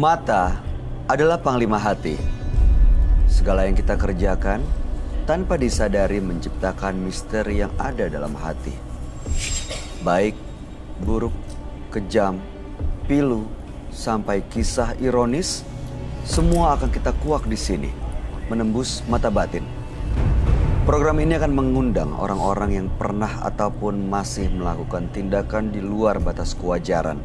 Mata adalah panglima hati. Segala yang kita kerjakan tanpa disadari menciptakan misteri yang ada dalam hati. Baik, buruk, kejam, pilu, sampai kisah ironis, semua akan kita kuak di sini, menembus mata batin. Program ini akan mengundang orang-orang yang pernah ataupun masih melakukan tindakan di luar batas kewajaran.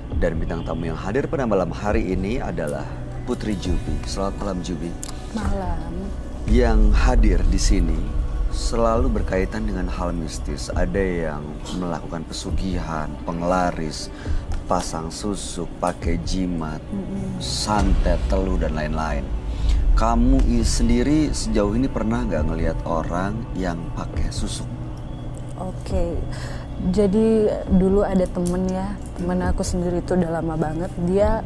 Dan bintang tamu yang hadir pada malam hari ini adalah Putri Jubi. Selamat malam, Jubi. Malam. Yang hadir di sini selalu berkaitan dengan hal mistis. Ada yang melakukan pesugihan, penglaris, pasang susuk, pakai jimat, santet, teluh, dan lain-lain. Kamu sendiri sejauh ini pernah nggak ngelihat orang yang pakai susuk? Oke. Jadi dulu ada temen aku sendiri itu udah lama banget. Dia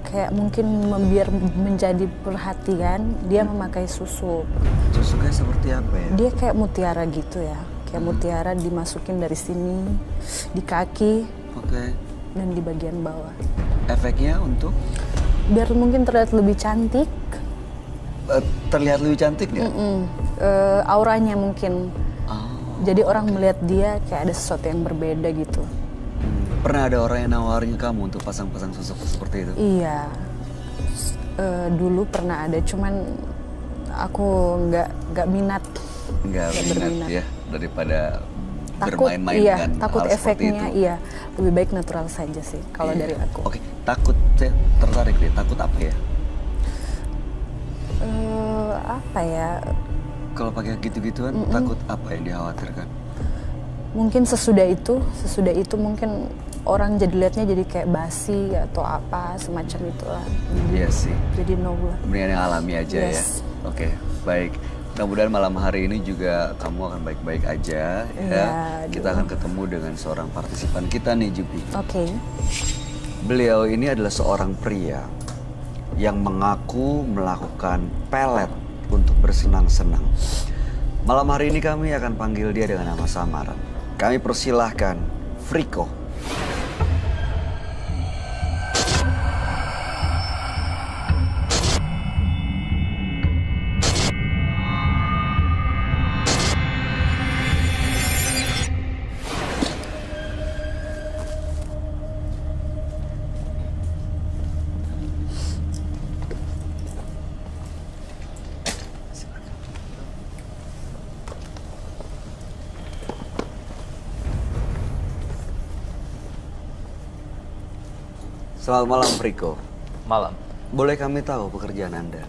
kayak mungkin biar menjadi perhatian, dia memakai susuk. Susuknya seperti apa ya? Dia kayak mutiara gitu ya. Kayak mutiara dimasukin dari sini, di kaki, dan di bagian bawah. Efeknya untuk? Biar mungkin terlihat lebih cantik. Terlihat lebih cantik nggak? Auranya mungkin. Jadi orang melihat dia kayak ada sesuatu yang berbeda gitu. Pernah ada orang yang nawarin kamu untuk pasang-pasang susuk seperti itu? Iya, dulu pernah ada, cuman aku nggak minat. Nggak berminat ya, daripada takut, bermain-main iya, dengan takut hal seperti efeknya, itu. iya, lebih baik natural saja sih kalau dari aku. Oke, takut, saya tertarik deh. Takut apa ya? Apa ya? Kalau pakai gitu-gituan, takut apa yang dikhawatirkan? Mungkin sesudah itu mungkin orang jadi lihatnya jadi kayak basi atau apa semacam itulah. Iya sih. Jadi no lah. Mendingan yang alami aja ya. Oke, baik. Mudah-mudahan malam hari ini juga kamu akan baik-baik aja ya. Kita akan ketemu dengan seorang partisipan kita nih, Jubi. Oke. Beliau ini adalah seorang pria yang mengaku melakukan pelet untuk bersenang-senang. Malam hari ini kami akan panggil dia dengan nama samaran. Kami persilahkan Friko. Selamat malam, Friko. Malam. Boleh kami tahu pekerjaan Anda?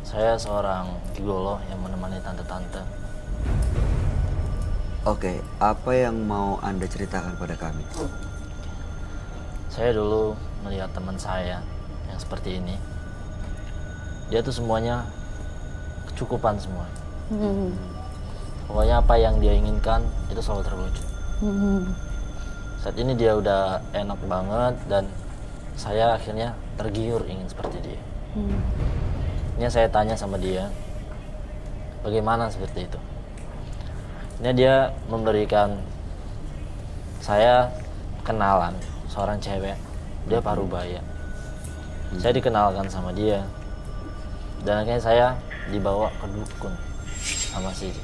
Saya seorang gigolo yang menemani tante-tante. Oke, apa yang mau Anda ceritakan pada kami? Saya dulu melihat teman saya yang seperti ini. Dia tuh semuanya kecukupan semua. Pokoknya apa yang dia inginkan itu selalu terwujud. Saat ini dia udah enak banget dan saya akhirnya tergiur ingin seperti dia. Ini saya tanya sama dia, bagaimana seperti itu? Ini dia memberikan saya kenalan seorang cewek, dia Parubaya. Saya dikenalkan sama dia, dan akhirnya saya dibawa ke dukun sama si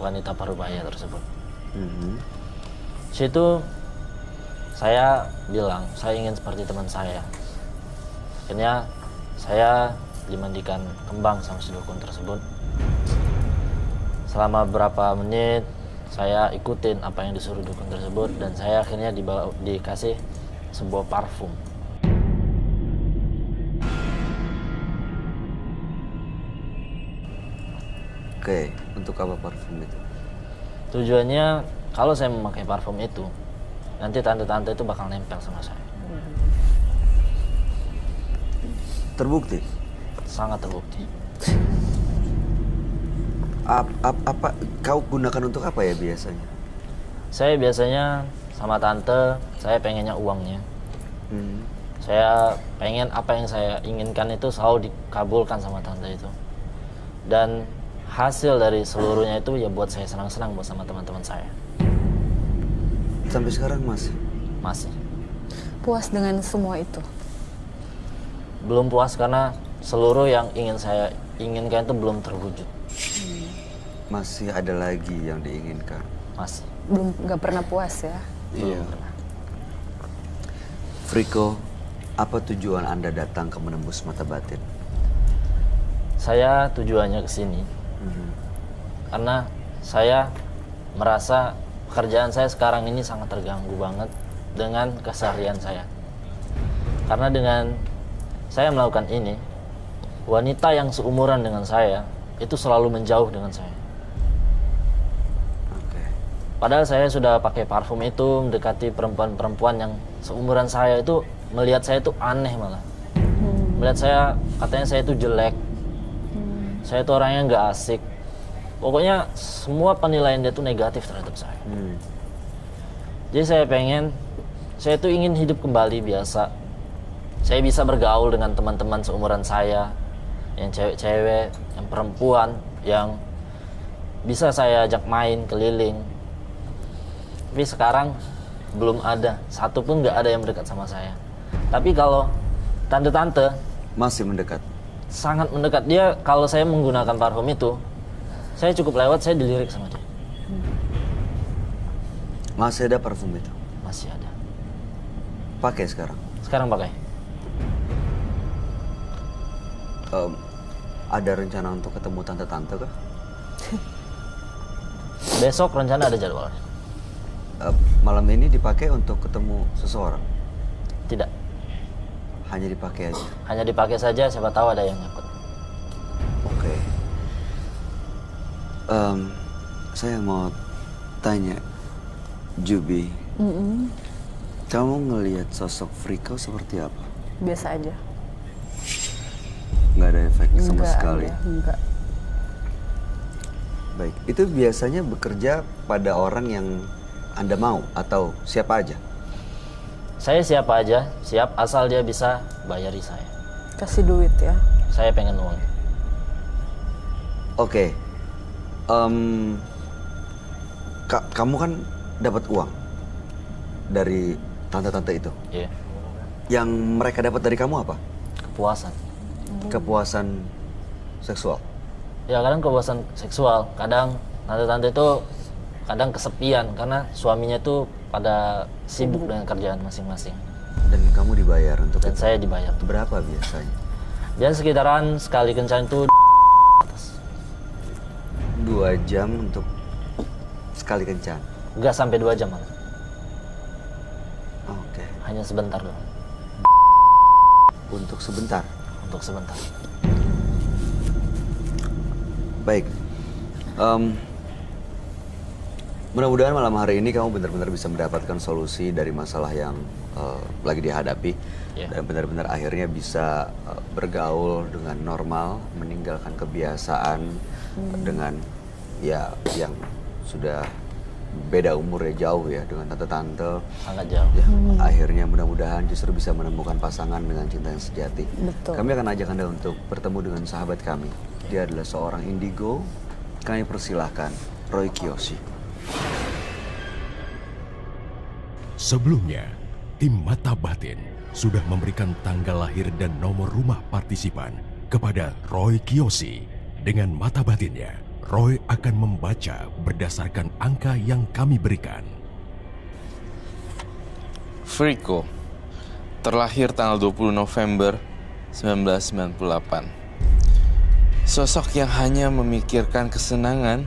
wanita Parubaya tersebut. Situ saya bilang, saya ingin seperti teman saya. Akhirnya saya dimandikan kembang sama si dukun tersebut. Selama beberapa menit saya ikutin apa yang disuruh dukun tersebut, dan saya akhirnya dikasih sebuah parfum. Oke, untuk apa parfum itu? Tujuannya kalau saya memakai parfum itu, nanti tante-tante itu bakal nempel sama saya. Terbukti? Sangat terbukti. Apa kau gunakan untuk apa ya biasanya? Saya biasanya sama tante, saya pengennya uangnya. Saya pengen apa yang saya inginkan itu selalu dikabulkan sama tante itu. Dan hasil dari seluruhnya itu ya buat saya senang-senang buat sama teman-teman saya. Sampai sekarang masih? Masih. Puas dengan semua itu? belum puas karena seluruh yang ingin saya inginkan itu belum terwujud. Masih ada lagi yang diinginkan. Masih. Belum, nggak pernah puas ya. Iya. Friko, apa tujuan Anda datang ke Menembus Mata Batin? Saya tujuannya ke sini karena saya merasa pekerjaan saya sekarang ini sangat terganggu banget dengan keseharian saya. Karena dengan saya melakukan ini, wanita yang seumuran dengan saya itu selalu menjauh dengan saya. Oke. Padahal saya sudah pakai parfum itu, mendekati perempuan-perempuan yang seumuran saya itu, melihat saya itu aneh malah. Melihat saya, katanya saya itu jelek. Saya itu orangnya nggak asik. Pokoknya semua penilaian dia itu negatif terhadap saya. Jadi saya itu ingin hidup kembali biasa. Saya bisa bergaul dengan teman-teman seumuran saya, yang cewek-cewek, yang perempuan, yang bisa saya ajak main keliling. Tapi sekarang belum ada, satu pun nggak ada yang mendekat sama saya. Tapi kalau tante-tante Masih mendekat. sangat mendekat. Dia kalau saya menggunakan parfum itu, saya cukup lewat, saya dilirik sama dia. Masih ada parfum itu? Masih ada. Pakai sekarang? Sekarang pakai. Ada rencana untuk ketemu tante-tante kah? Besok rencana ada jadwalnya. Malam ini dipakai untuk ketemu seseorang? Tidak. Hanya dipakai aja? Hanya dipakai saja, siapa tahu ada yang nyangkut. Oke. Saya mau tanya, Jubi. Kamu ngelihat sosok Friko seperti apa? Biasa aja. Nggak ada efek sama Enggak sekali? ada, enggak. Baik, itu biasanya bekerja pada orang yang Anda mau atau siapa aja? Saya siapa aja, siap asal dia bisa bayari saya. Kasih duit ya. Saya pengen uang. Oke. Kamu kan dapat uang dari tante-tante itu. Iya. Yang mereka dapat dari kamu apa? Kepuasan. Kepuasan seksual. Ya kadang kepuasan seksual, kadang tante-tante itu kadang kesepian karena suaminya itu pada sibuk dengan kerjaan masing-masing. Dan kamu dibayar untuk Dan itu? saya dibayar. Berapa biasanya? Dan sekitaran sekali kencan itu 2 jam untuk sekali kencan? nggak sampai 2 jam malah. Oke. Hanya sebentar doang. Untuk sebentar? Untuk sebentar. Baik. Mudah-mudahan malam hari ini kamu benar-benar bisa mendapatkan solusi dari masalah yang lagi dihadapi. Yeah. Dan benar-benar akhirnya bisa bergaul dengan normal, meninggalkan kebiasaan dengan ya yang sudah beda umurnya jauh ya dengan tante-tante. Sangat jauh. Ya, akhirnya mudah-mudahan justru bisa menemukan pasangan dengan cinta yang sejati. Betul. Kami akan ajak Anda untuk bertemu dengan sahabat kami. Dia adalah seorang indigo. Kami persilahkan Roy Kiyoshi. Sebelumnya, tim Mata Batin sudah memberikan tanggal lahir dan nomor rumah partisipan kepada Roy Kiyoshi. Dengan mata batinnya, Roy akan membaca berdasarkan angka yang kami berikan. Friko, terlahir tanggal 20 November 1998. Sosok yang hanya memikirkan kesenangan,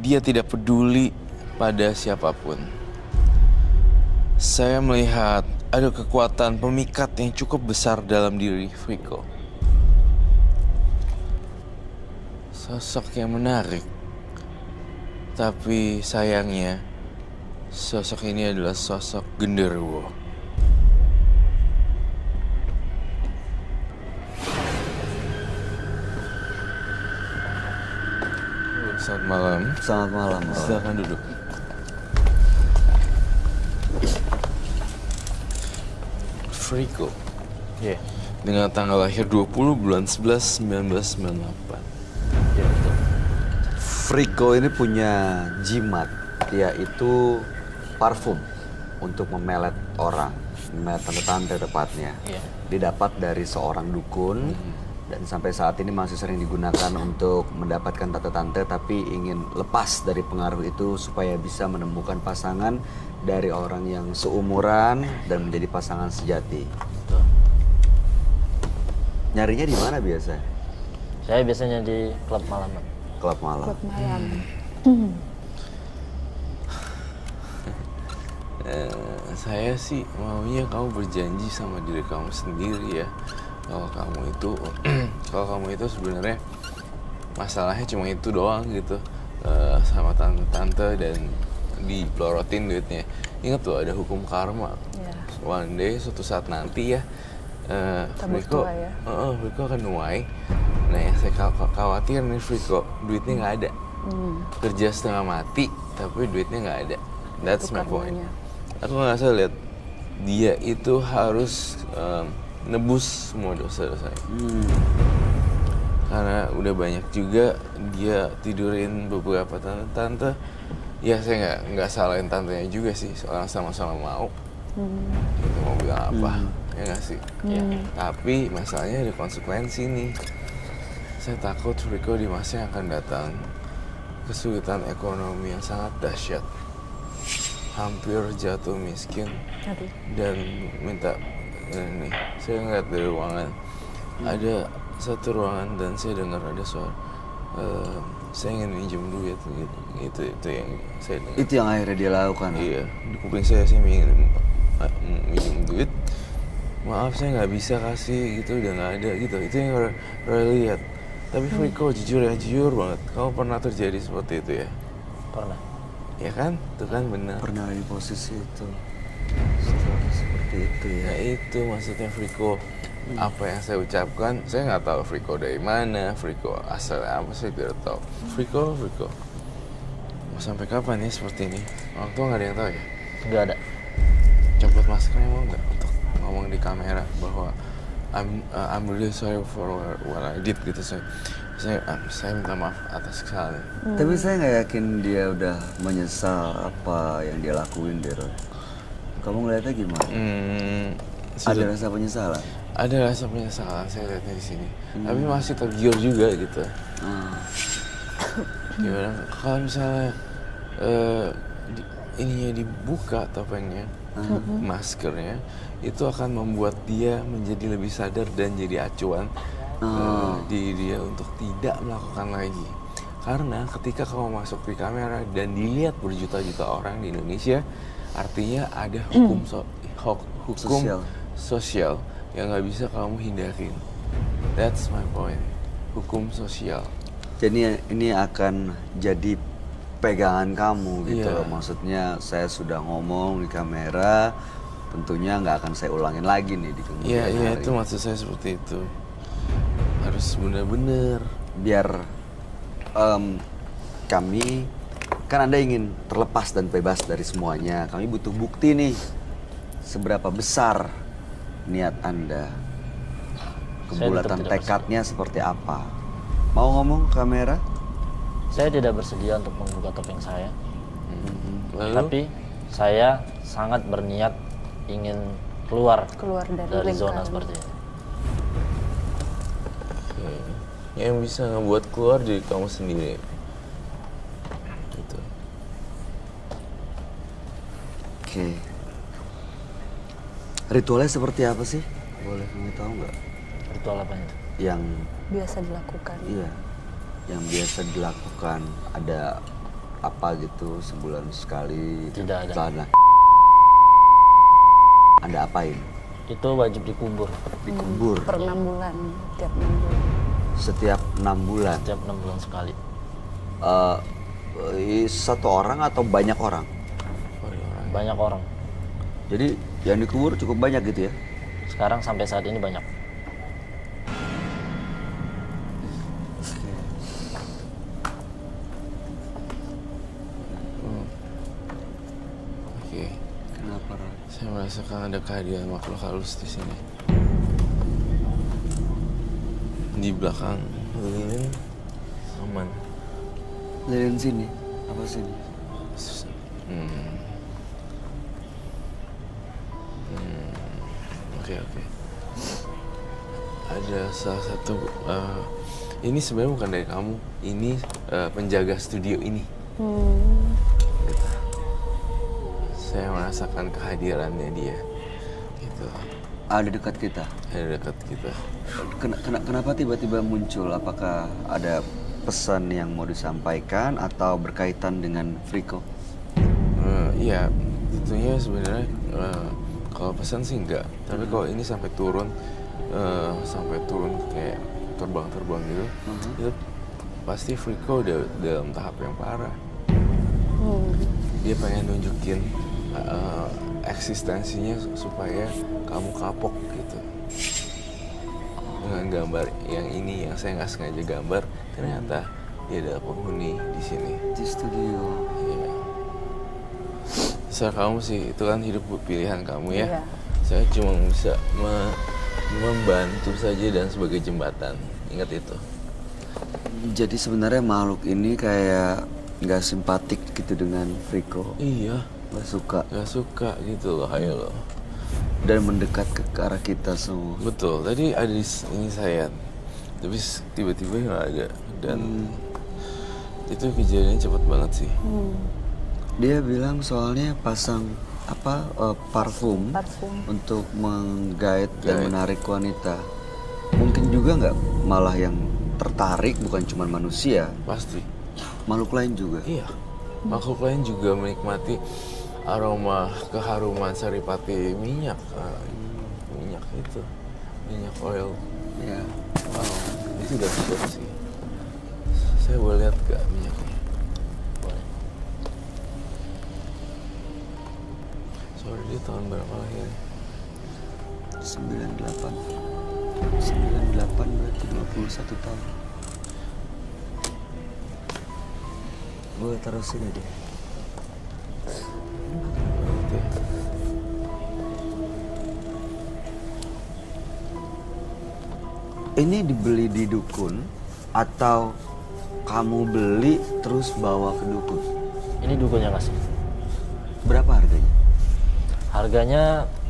dia tidak peduli pada siapapun. Saya melihat ada kekuatan pemikat yang cukup besar dalam diri Friko. Sosok yang menarik. Tapi sayangnya, sosok ini adalah sosok genderuwo. Selamat malam. Selamat malam. Roy. Silakan duduk. Friko. Iya. Dengan tanggal lahir 20 bulan 11 1998. Iya betul. Friko ini punya jimat, yaitu parfum untuk memelet orang, memayat tante-tante tepatnya. Iya. Didapat dari seorang dukun dan sampai saat ini masih sering digunakan untuk mendapatkan tante-tante, tapi ingin lepas dari pengaruh itu supaya bisa menemukan pasangan dari orang yang seumuran dan menjadi pasangan sejati. Betul. Nyarinya di mana biasa? Saya biasanya di klub malam, Bang. Klub malam. Klub malam. Saya sih maunya kamu berjanji sama diri kamu sendiri ya. Kalau kamu itu sebenarnya masalahnya cuma itu doang gitu, sama tante-tante dan dipelorotin duitnya. Ingat tuh ada hukum karma. Ya. One day suatu saat nanti ya, Friko, tua ya. Friko akan nuai. Nah yang saya khawatir nih Friko, duitnya nggak ada. Kerja setengah mati tapi duitnya nggak ada. That's my point. karmanya. Aku nggak salah lihat dia itu harus nebus semua dosa-dosanya. Karena udah banyak juga dia tidurin beberapa tante-tante. Ya saya nggak salahin tantenya juga sih, soalnya sama-sama mau. Kita mau bilang apa, ya nggak sih? Iya. Tapi masalahnya ada konsekuensi nih. Saya takut Friko di masa yang akan datang kesulitan ekonomi yang sangat dahsyat. Hampir jatuh miskin Aduh. dan minta ini. Saya ngeliat dari ruangan ada satu ruangan dan saya dengar ada suara saya ingin minjem duit gitu. Itu yang saya dengar. Itu yang akhirnya dia lakukan. Iya, di kuping saya ingin minjem duit. Maaf saya nggak bisa kasih gitu, udah nggak ada gitu. Itu yang Roy lihat. Tapi Friko jujur banget. Kamu pernah terjadi seperti itu ya? Pernah. Ya kan? Itu kan benar. Pernah di posisi itu. Seperti itu ya. Nah itu maksudnya Friko. Apa yang saya ucapkan, saya nggak tahu Friko dari mana, Friko asalnya apa saya tidak tahu. Friko. Mau sampai kapan ya seperti ini? Orang tua nggak ada yang tahu ya? Nggak ada. Copot maskernya mau nggak untuk ngomong di kamera bahwa I'm really sorry for what I did gitu. Saya minta maaf atas kesalahan. Tapi saya nggak yakin dia udah menyesal apa yang dia lakuin deh, Roy. Kamu ngeliatnya gimana? Ada rasa penyesalan? Ada rasa penyesalan saya lihatnya di sini. Tapi masih tergiur juga gitu. Gimana? Kalau misalnya ininya dibuka topengnya, maskernya, itu akan membuat dia menjadi lebih sadar dan jadi acuan diri dia untuk tidak melakukan lagi. Karena ketika kamu masuk di kamera dan dilihat berjuta-juta orang di Indonesia, artinya ada hukum sosial yang nggak bisa kamu hindarin. That's my point. Hukum sosial. Jadi ini akan jadi pegangan kamu gitu Iya. loh. Maksudnya saya sudah ngomong di kamera, tentunya nggak akan saya ulangin lagi nih di kemudian Iya hari. itu maksud saya seperti itu. Harus benar-benar. Biar kami, kan Anda ingin terlepas dan bebas dari semuanya. Kami butuh bukti nih, seberapa besar niat Anda. Kebulatan tidak tekadnya seperti apa. Mau ngomong kamera? Saya tidak bersedia untuk membuka topeng saya. Lalu Tapi saya sangat berniat ingin keluar dari zona lingkaran. seperti ini. yang bisa ngebuat keluar dari kamu sendiri. Gitu. Oke. Ritualnya seperti apa sih? Boleh kamu tahu nggak? Ritual apanya? Yang Biasa dilakukan. iya, yang biasa dilakukan, ada apa gitu sebulan sekali? Tidak ada. Celana. Anda apain? Itu wajib dikubur Dikubur Per 6 bulan, tiap 6 bulan. setiap 6 bulan. setiap 6 bulan sekali. Satu orang atau banyak orang? Banyak orang. Jadi yang dikubur cukup banyak gitu ya? Sekarang sampai saat ini banyak. Oke. Kenapa, Ron? Saya merasakan ada kehadiran makhluk halus di sini. Di belakang lilin aman. Lilin sini? Apa sini? Oke. Ada salah satu ini sebenarnya bukan dari kamu, ini penjaga studio ini. Gitu. Saya merasakan kehadirannya dia. Gitu. Ada dekat kita. Ada dekat kita. Kenapa tiba-tiba muncul? Apakah ada pesan yang mau disampaikan atau berkaitan dengan Friko? Iya, tentunya sebenarnya kalau pesan sih enggak. Tapi kalau ini sampai turun kayak terbang gitu, itu pasti Friko udah dalam tahap yang parah. Dia pengen nunjukin eksistensinya supaya kamu kapok gitu. Dengan gambar yang ini yang saya nggak sengaja gambar, ternyata dia adalah penghuni di sini. Di studio. Iya. Terserah kamu sih, itu kan hidup pilihan kamu ya. Iya. Saya cuma bisa membantu saja dan sebagai jembatan. Ingat itu. Jadi sebenarnya makhluk ini kayak nggak simpatik gitu dengan Friko. Iya, Nggak suka. gak suka gitu loh, ayo loh. Dan mendekat ke arah kita semua. Betul, tadi ada ini saya, tapi tiba-tiba nggak ada. Dan itu kejadiannya cepet banget sih. Dia bilang soalnya pasang parfum untuk menggait dan Guide. menarik wanita. Mungkin juga nggak malah yang tertarik bukan cuma manusia, Pasti. makhluk lain juga. Iya, makhluk lain juga menikmati aroma keharuman saripati minyak. Minyak itu, minyak oil. Ya. Wow, itu udah siap sih. Saya boleh lihat gak minyaknya? Boleh. Sorry, dia tahun berapa lahirnya? 98. 98 berarti 21 tahun. Gue taruh sini deh. Oke. Ini dibeli di dukun atau kamu beli terus bawa ke dukun? Ini dukunnya ngasih. Berapa harganya? Harganya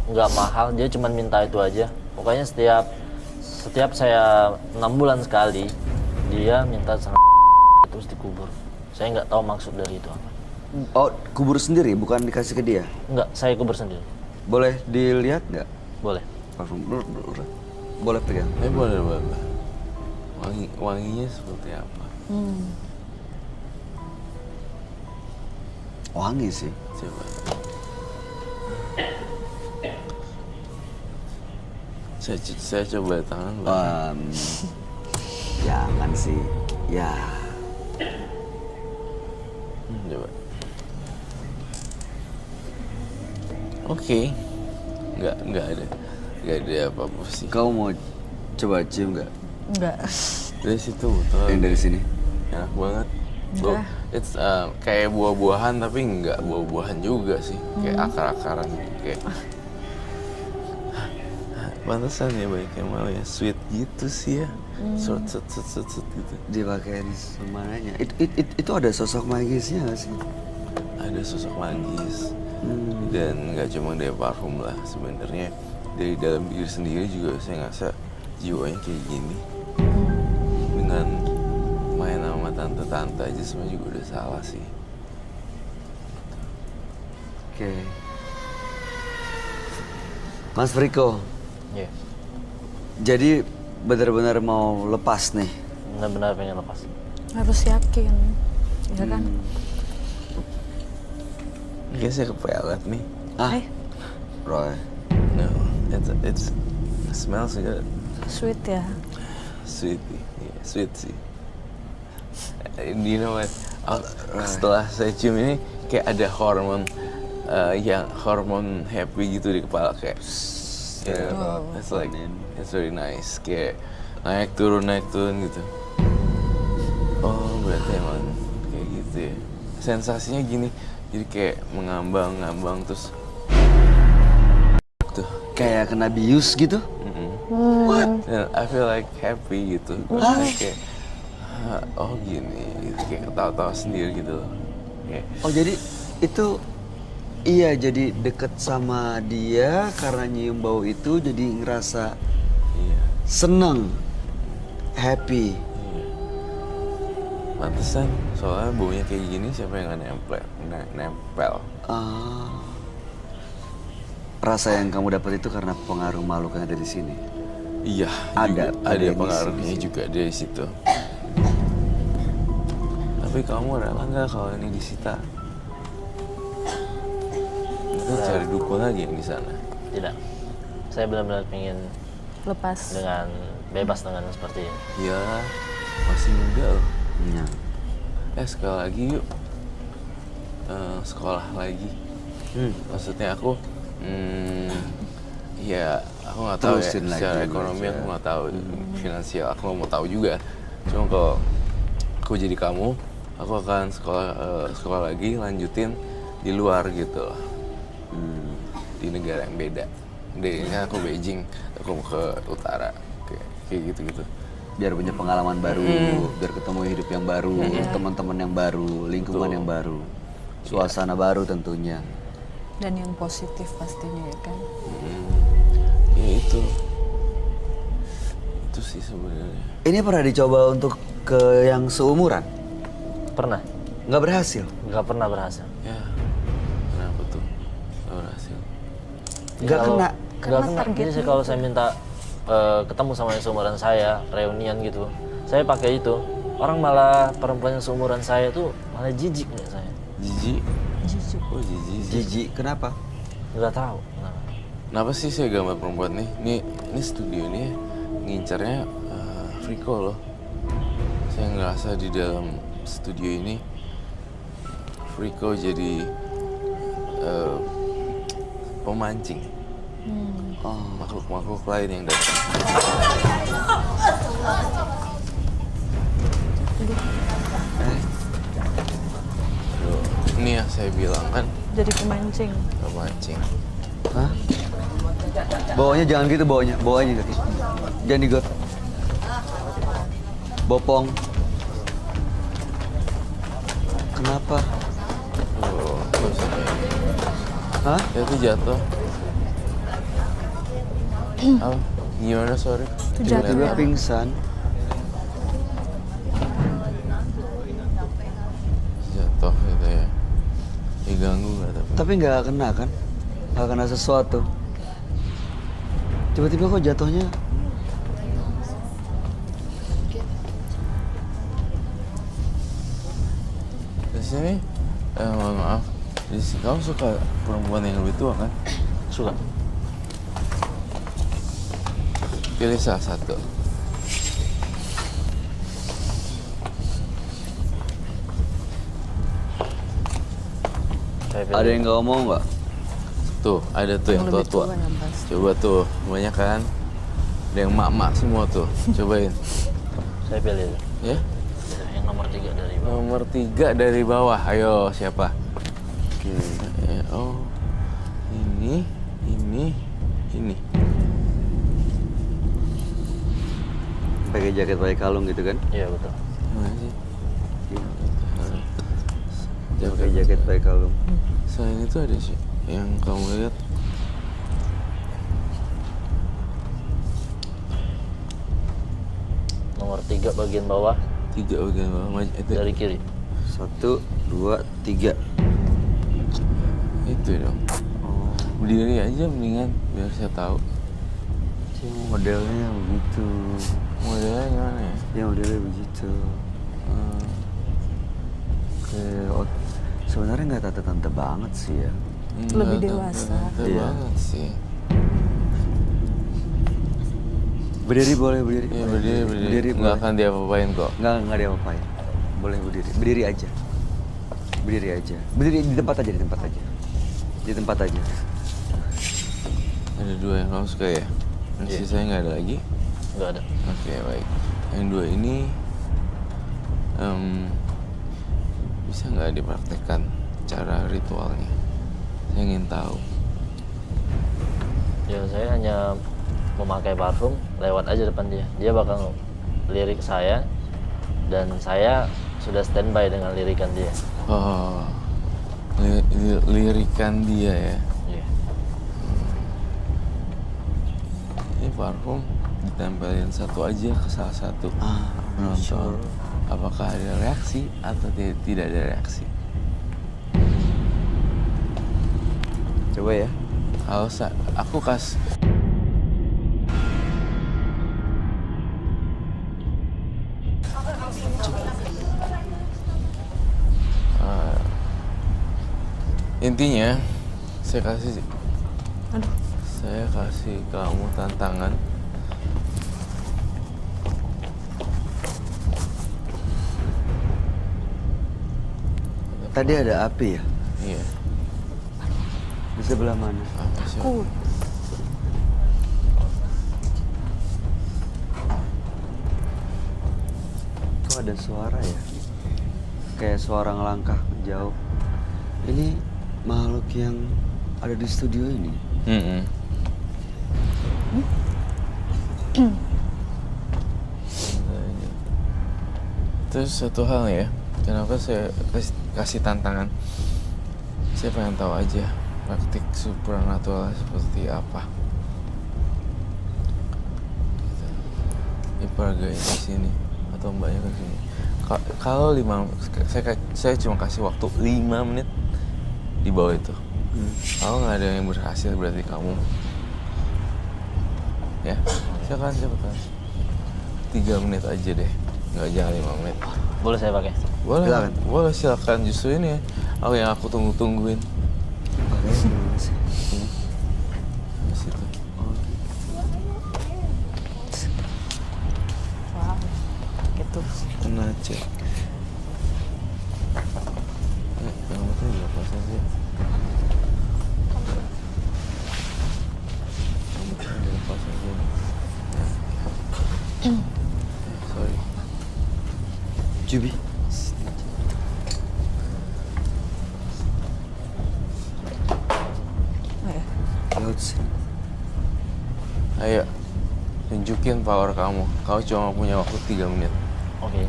nggak mahal, dia cuma minta itu aja. Pokoknya setiap saya 6 bulan sekali, dia minta terus dikubur. Saya nggak tahu maksud dari itu apa. Oh, kubur sendiri bukan dikasih ke dia? Nggak, saya kubur sendiri. Boleh dilihat nggak? Boleh. Parfum. Boleh pegang. Boleh. Wanginya seperti apa? Wangi sih. Coba. Saya coba tangan. Jangan sih. Ya. Coba. Oke. Nggak ada apa-apa sih. Kau mau coba cium nggak? Enggak. Dari situ betul. Yang dari sini. Enak banget. Enggak. It's kayak buah-buahan tapi nggak buah-buahan juga sih. Kayak akar-akaran kayak. Pantesan ya banyak yang mau ya, sweet gitu sih ya. Sweet gitu. Dipakein semuanya. Itu ada sosok magisnya nggak sih? Ada sosok magis. Dan nggak cuma dari parfum lah, sebenarnya dari dalam diri sendiri juga saya ngerasa jiwanya kayak gini. Dengan main sama tante-tante aja sebenarnya juga udah salah sih. Oke. Mas Friko, Iya. jadi benar-benar mau lepas nih? Benar-benar pengen lepas. Harus yakin. Ya kan? Kayaknya saya kepelet nih. Ah, Roy. No, it smells good. Sweet ya. Sweet, yeah, sweet sih. You know what? Setelah saya cium ini kayak ada hormon yang hormon happy gitu di kepala kayak. It's like it's very nice. Kayak naik turun gitu. Oh berarti emang kayak gitu ya. Sensasinya gini, jadi kayak mengambang terus. Tuh. Kayak kena bius gitu? And I feel like happy gitu. Kayak gini, gitu. Kayak ketawa-tawa sendiri gitu loh. Kayak, Oh jadi itu Iya, jadi deket sama dia karena nyium bau itu jadi ngerasa Iya. seneng, happy. Pantesan, soalnya baunya kayak gini siapa yang nggak nempel. Ah, rasa yang kamu dapat itu karena pengaruh makhluk yang ada di sini. Iya, Ada ada yang pengaruhnya di sini. juga dari situ. Tapi kamu rela nggak kalau ini disita? Kita cari dukun lagi yang di sana. Tidak. Saya benar-benar ingin Lepas. dengan bebas dengan seperti ini. Iya, masih muda loh. Iya. Sekali lagi yuk. Sekolah lagi. Maksudnya aku, ya aku nggak tahu ya. Terusin lagi Secara belajar. ekonomi aku nggak tahu, finansial aku nggak mau tahu juga. Cuma kalau aku jadi kamu, aku akan sekolah lagi, lanjutin di luar gitu loh. Di negara yang beda. Kan aku Beijing, aku mau ke utara, kayak gitu-gitu. Biar punya pengalaman baru, biar ketemu hidup yang baru, teman-teman yang baru, lingkungan yang baru, suasana baru tentunya. Dan yang positif pastinya ya kan. Ya itu sih sebenarnya. Ini pernah dicoba untuk ke yang seumuran? Pernah? Nggak berhasil? Nggak pernah berhasil. Ya, kenapa tuh nggak berhasil? Nggak Kalau- kena? nggak Karena kena. Jadi targetnya kalau saya minta ketemu sama yang seumuran saya, reunian gitu, saya pakai itu. Orang malah perempuan yang seumuran saya tuh malah jijik nih saya. Jijik? Jujur. Oh jijik sih. Jijik, kenapa? Nggak tahu. Nah, Kenapa sih saya gambar perempuan nih? Ini studio ini ngincarnya Friko loh. Saya ngerasa di dalam studio ini Friko jadi pemancing makhluk-makhluk lain yang datang. Aduh, ini yang saya bilang kan Jadi pemancing. pemancing. Hah? Bawanya jangan gitu, bawanya gitu. Jangan digot. Bopong. Kenapa? Oh, kok sampai ini? Hah? Ya itu jatuh. Apa? Gimana sorry? Itu jatuh. Tiba-tiba Ya. pingsan. Jatuh gitu ya. Diganggu nggak tapi? Tapi nggak kena kan? Nggak kena sesuatu. Tiba-tiba kok jatuhnya? Di sini, mohon maaf. Di sini kamu suka perempuan yang lebih tua kan? suka. Pilih salah satu. Saya pilih. Ada yang nggak mau nggak? Tuh, ada tuh yang lebih tua-tua. tua yang pasti. Coba tuh, banyak kan? Ada yang mak-mak semua tuh. Cobain. Saya pilih itu. Ya? Yang nomor 3 dari bawah. Nomor 3 dari bawah. Ayo, siapa? Oke. Oh, ini. Pakai jaket pakai kalung gitu kan? Iya betul. Mana sih? Pakai jaket pakai kalung. Selain itu ada sih yang kamu lihat. Nomor 3 bagian bawah 3 bagian bawah itu. dari kiri. 1, 2, 3. Itu dong. Oh, Berdiri aja mendingan biar saya tahu. sih modelnya begitu. Modelnya gimana ya? Ya modelnya begitu. Hmm, Oke, sebenarnya nggak tante-tante banget sih ya. Lebih nggak dewasa. tante Iya. banget sih. Berdiri boleh berdiri. Iya boleh. berdiri. Berdiri Nggak boleh. akan diapa-apain kok. Nggak ada apa-apain. Boleh berdiri. Berdiri aja. Berdiri aja. Berdiri di tempat aja, di tempat aja. Di tempat aja. Ada 2 yang kamu suka ya? Yang Iya. sisanya nggak ada lagi? Nggak ada. Oke, baik. Yang 2 ini bisa nggak dipraktekkan cara ritualnya? Saya ingin tahu. Ya saya hanya memakai parfum, lewat aja depan dia. Dia bakal lirik saya dan saya sudah standby dengan lirikan dia. Oh, lirikan dia ya. Iya. Ini parfum ditempelin satu aja ke salah satu penonton. Apakah ada reaksi atau tidak ada reaksi? Coba ya. Kalau aku intinya saya kasih kamu tantangan. Tadi ada api ya? Iya. Di sebelah mana? Apa sih? Kok ada suara ya? Kayak suara ngelangkah menjauh. Ini makhluk yang ada di studio ini. Terus satu hal ya, kenapa saya kasih tantangan? Saya pengen tahu aja praktik supranatural seperti apa. Ini peraganya di sini atau mbaknya ke sini. Kalau saya cuma kasih waktu 5 menit di bawah itu. Kalau nggak ada yang berhasil berarti kamu. Ya, silakan cepetan. 3 menit aja deh, nggak jangan 5 menit. Boleh saya pakai? Boleh, Silakan. boleh silakan. Justru ini yang aku tungguin. Makanya gimana sih? Di situ. Wow, gitu. Kena cek. Yang penting dilepas aja. Yang penting dilepas aja. Sorry. Jubi. Oh, ya. Laut sini. Ayo, tunjukin power kamu. Kau cuma punya waktu 3 menit. Oke.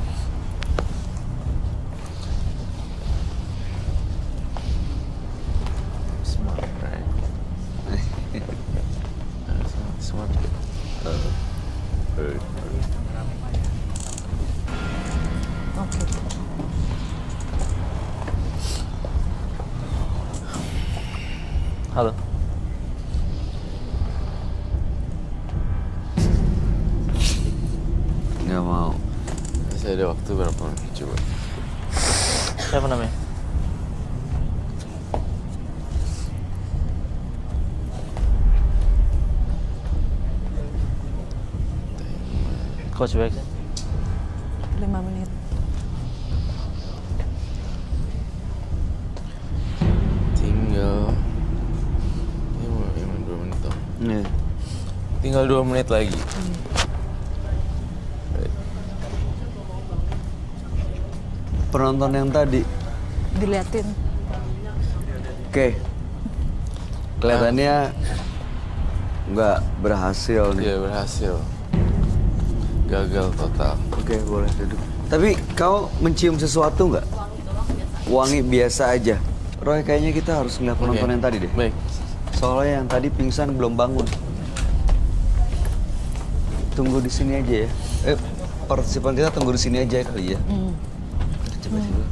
Smart, right? Smart. Oke. Halo. Nggak mau. Masih ada waktu berapa menit? Coba. Siapa namanya? Coach Bex. 5 menit. Tinggal. Ini mau 2 menit dong. Nih. Tinggal 2 menit lagi. Penonton yang tadi. Diliatin. Oke. Kelihatannya nggak berhasil nih. Iya berhasil. Gagal total. Oke, boleh duduk. Tapi kau mencium sesuatu nggak? Wangi biasa aja. Roy, kayaknya kita harus ngeliat penonton Oke. yang tadi deh. Baik. Soalnya yang tadi pingsan belum bangun. Tunggu di sini aja ya. Partisipan kita tunggu di sini aja kali ya. Coba coba.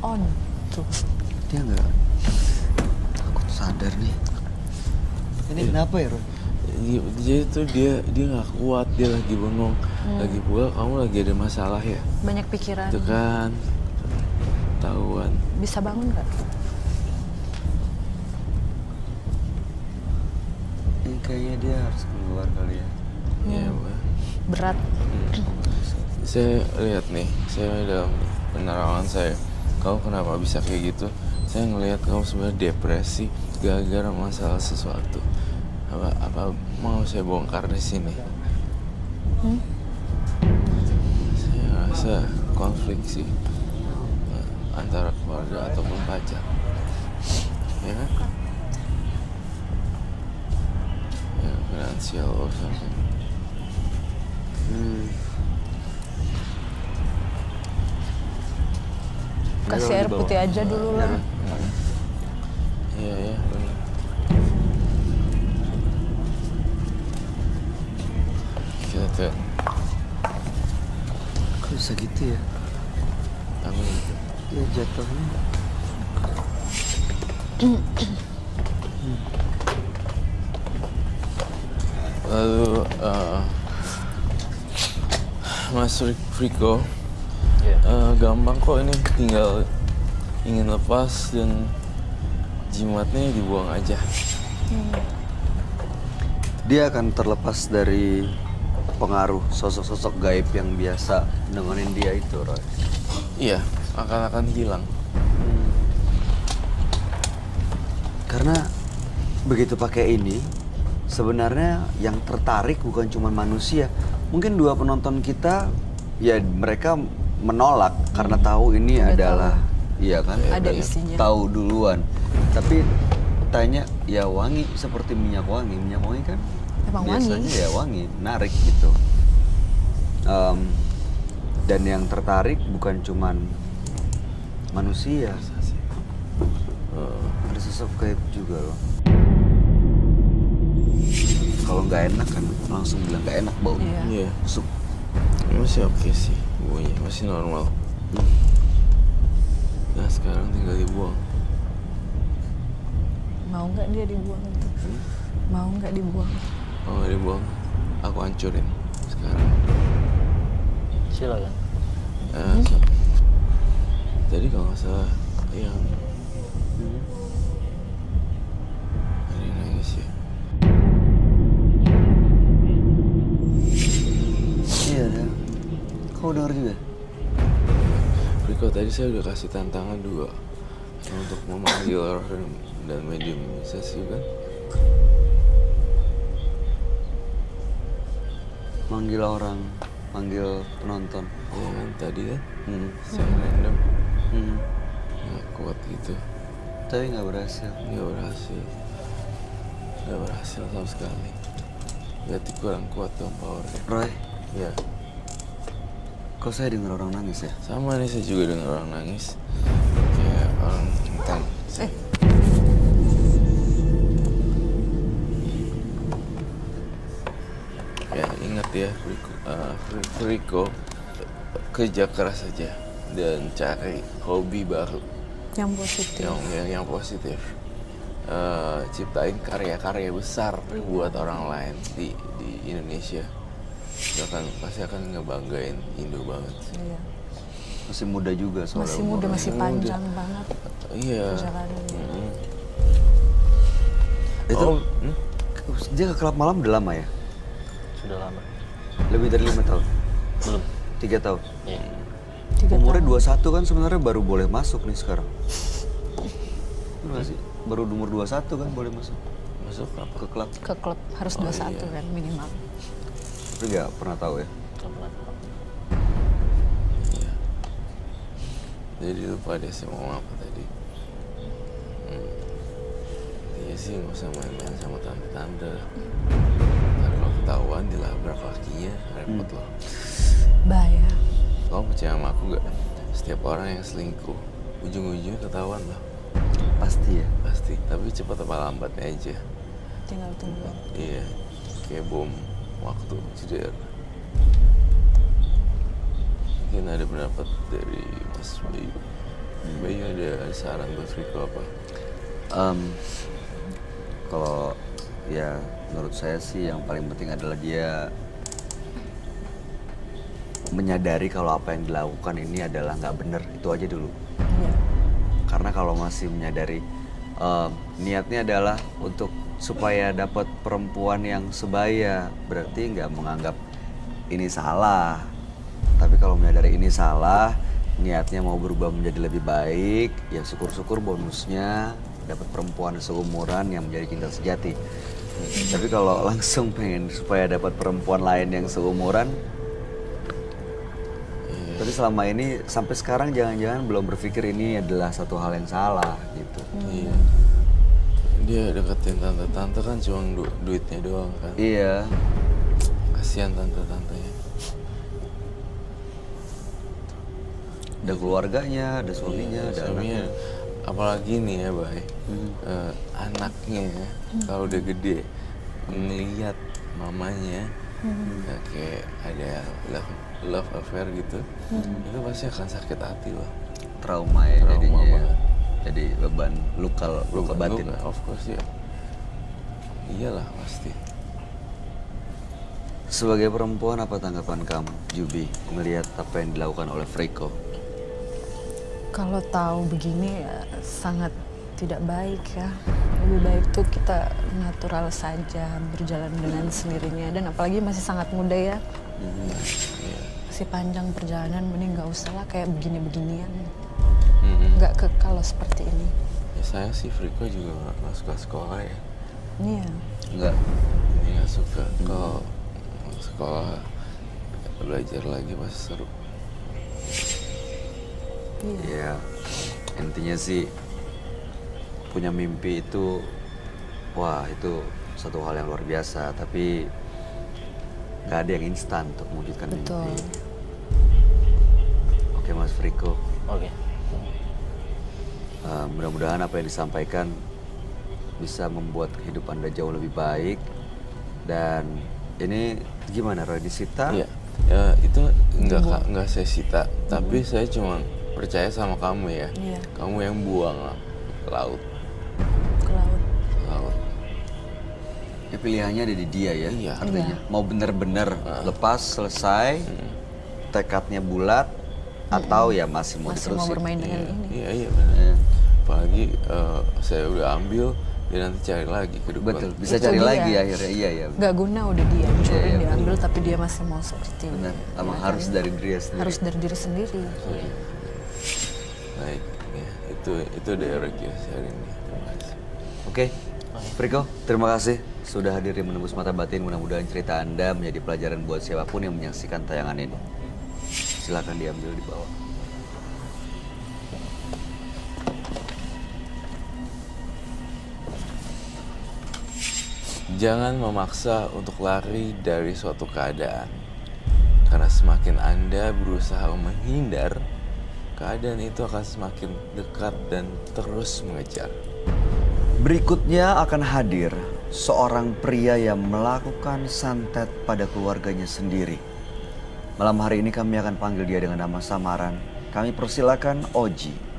On. Tuh. Dia nggak takut sadar nih. Ini kenapa ya, Roy? Jadi tuh dia nggak kuat, dia lagi bengong. Lagi pula kamu lagi ada masalah ya. Banyak pikiran. Itu kan ketahuan. Bisa bangun nggak? Ini kayaknya dia harus keluar kali ya. Iya, Mbak. Berat. Saya lihat nih, saya dalam penerawangan saya, kau kenapa bisa kayak gitu? saya ngelihat kamu sebenarnya depresi gara-gara masalah sesuatu. Apa mau saya bongkar di sini? Saya rasa konflik sih antara keluarga ataupun pacar, ya kan? Ya, finansial or something. Kasih air putih aja dulu lah. Iya ya, benar. Kita tuh Kok bisa gitu ya? tangan itu. Ya jatuhnya. Lalu Mas Riko, Iya. gampang kok ini, tinggal ingin lepas dan jimatnya dibuang aja. Dia akan terlepas dari pengaruh sosok-sosok gaib yang biasa nemenin dia itu, Roy. Iya, akan hilang. Karena begitu pakai ini, sebenarnya yang tertarik bukan cuma manusia. Mungkin dua penonton kita, ya mereka menolak karena tahu ini Udah adalah, iya kan? Ada Udah isinya. tahu duluan. Tapi tanya, ya wangi seperti minyak wangi. Minyak wangi kan Emang biasanya wangi. ya wangi, menarik gitu. Dan yang tertarik bukan cuman manusia, ada sosok gaib juga loh. Kalau nggak enak kan langsung bilang nggak enak bau. Iya. Iya, Busuk. masih oke sih, baunya masih normal. Nah sekarang tinggal dibuang. Mau nggak dia dibuang itu? Mau nggak dibuang? Kalau nggak dibuang, aku hancurin sekarang. Silakan. Tadi kalau nggak salah yang ada yang nangis ya. Iya, ya. Kau denger juga? Riko, tadi saya udah kasih tantangan 2 untuk memanggil orang dan mediumisasi kan. Manggil orang, manggil penonton. Ya kan tadi kan Hmm. saya random Hmm. nggak kuat gitu, Tapi nggak berhasil. nggak berhasil sama sekali. Berarti kurang kuat dong powernya. Roy, Ya kok saya dengar orang nangis ya? sama nih, saya juga dengar orang nangis kayak orang hitam. Ya ingat ya, Riko, kerja keras saja dan cari hobi baru Yang positif. yang positif. Ciptain karya-karya besar buat orang lain di Indonesia. Dia pasti akan ngebanggain Indo banget. Iya. Masih muda juga soalnya. Masih muda, umurnya. masih panjang banget Iya. perjalanannya. Itu Oh, dia ke klub malam udah lama ya? Sudah lama. Lebih dari 5 tahun? Belum. 3 tahun? Iya. 3 Umurnya tahun. 21 kan sebenarnya baru boleh masuk nih sekarang. Bener nggak sih? Baru umur 21 kan boleh masuk masuk apa? ke klub. Ke klub harus 21 kan minimal. Tapi nggak pernah tahu ya. Teman. Iya. Jadi lupa deh saya mau apa tadi. Iya sih, nggak usah main-main sama tante-tante. Ntar kalau ketahuan dilabrak kakinya, repot loh. Bahaya. Kamu percaya sama aku gak? Setiap orang yang selingkuh, ujung-ujungnya ketahuan loh. Pasti ya. Pasti, tapi cepat apa lambatnya aja. Tinggal tunggu. Iya, kayak bom waktu jeder. Mungkin ada pendapat dari Mas Bayu. Bayu ada saran buat Riko apa? Kalau ya menurut saya sih yang paling penting adalah dia menyadari kalau apa yang dilakukan ini adalah nggak benar. Itu aja dulu. Iya. Karena kalau masih menyadari niatnya adalah untuk supaya dapat perempuan yang sebaya, berarti nggak menganggap ini salah. Tapi kalau menyadari ini salah, niatnya mau berubah menjadi lebih baik, ya syukur-syukur bonusnya dapat perempuan seumuran yang menjadi cinta sejati. Tapi kalau langsung pengen supaya dapat perempuan lain yang seumuran, tapi selama ini sampai sekarang jangan-jangan belum berpikir ini adalah satu hal yang salah gitu. Iya. Dia deketin tante-tante kan cuma duitnya doang kan. Iya. Kasihan tante-tantenya. Ada keluarganya, ada suaminya, ada Suaminya. anaknya. Apalagi nih ya, Bay. Anaknya ya, kalau udah gede ngeliat mamanya kayak ada love affair gitu, itu pasti akan sakit hati loh. Trauma ya Trauma jadinya. Ya. banget. Jadi beban luka batin. Of course ya. Iyalah pasti. Sebagai perempuan, apa tanggapan kamu, Jubi, melihat apa yang dilakukan oleh Freko? Kalau tahu begini ya sangat tidak baik ya. Lebih baik tuh kita natural saja, berjalan dengan sendirinya. Dan apalagi masih sangat muda ya. Iya. Masih panjang perjalanan, mending nggak usah lah kayak begini-beginian. Mhm. Nggak kekal seperti ini. Ya saya sih Friko juga nggak suka sekolah ya. Iya. Enggak. Ini nggak suka. Kalau sekolah belajar lagi pasti seru. Iya. Ya, intinya sih punya mimpi itu, wah itu satu hal yang luar biasa. Tapi nggak ada yang instan untuk mewujudkan Betul. mimpi. Oke Mas Friko, Oke. mudah-mudahan apa yang disampaikan bisa membuat kehidupan Anda jauh lebih baik. Dan ini gimana, Roy, disita? Iya. Ya itu nggak saya sita, tapi saya cuma percaya sama kamu ya. Iya. Kamu yang buang lah ke laut. Ke laut. Laut. Ya, pilihannya ada di dia ya. Iya. Artinya mau benar-benar lepas selesai, tekadnya bulat, atau ya masih mau Masih mau diterusin. bermain dengan ini. Iya benar. Iya. Apalagi saya udah ambil, dia nanti cari lagi ke depan. Betul, bisa Itu cari dia. lagi akhirnya. Iya, iya. Nggak guna udah dia dicuri, Iya, diambil, tapi dia masih mau seperti ini. Benar, emang Ya, harus kan? dari diri sendiri. Harus dari diri sendiri. Baik, ya, itu dari Kios hari ini. Terima kasih. Oke, Friko, terima kasih sudah hadir di Menembus Mata Batin. Mudah-mudahan cerita Anda menjadi pelajaran buat siapapun yang menyaksikan tayangan ini. Silakan diambil di bawah. Jangan memaksa untuk lari dari suatu keadaan. Karena semakin Anda berusaha menghindar, keadaan itu akan semakin dekat dan terus mengejar. Berikutnya akan hadir seorang pria yang melakukan santet pada keluarganya sendiri. Malam hari ini kami akan panggil dia dengan nama samaran. Kami persilakan Oji.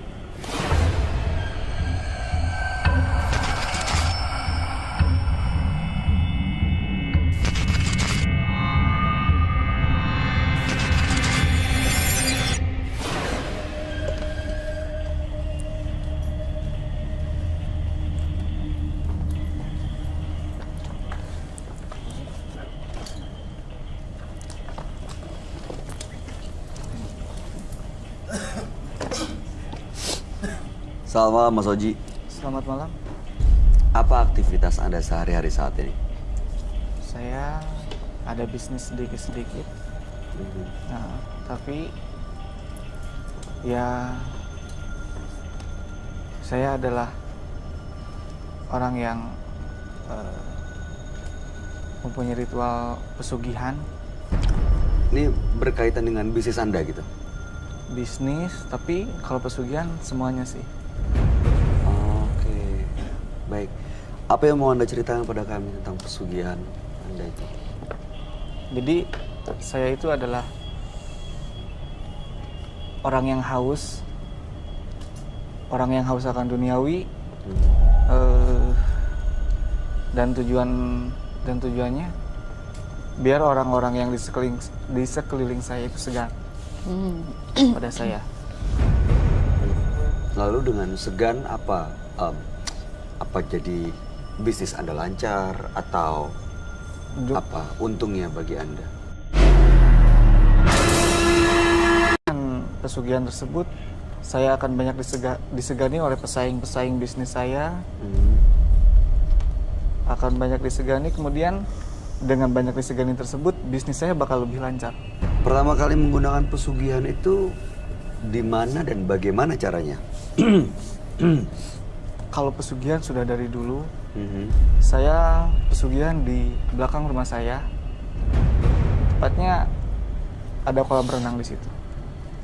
Selamat malam Mas Oji. Selamat malam. Apa aktivitas Anda sehari-hari saat ini? Saya ada bisnis sedikit-sedikit. Nah, tapi ya saya adalah orang yang mempunyai ritual pesugihan, Ini berkaitan dengan bisnis Anda gitu? bisnis, tapi kalau pesugihan semuanya sih. Oke, baik. Apa yang mau Anda ceritakan pada kami tentang pesugihan Anda itu? Jadi saya itu adalah orang yang haus akan duniawi, dan tujuannya biar orang-orang yang di sekeliling saya itu segan pada saya. Lalu dengan segan apa jadi bisnis Anda lancar atau apa untungnya bagi Anda? Dengan pesugihan tersebut, saya akan banyak disegani oleh pesaing-pesaing bisnis saya. Akan banyak disegani, kemudian dengan banyak disegani tersebut, bisnis saya bakal lebih lancar. Pertama kali menggunakan pesugihan itu di mana dan bagaimana caranya? Kalau pesugihan sudah dari dulu. Saya pesugihan di belakang rumah saya. Tepatnya ada kolam renang di situ.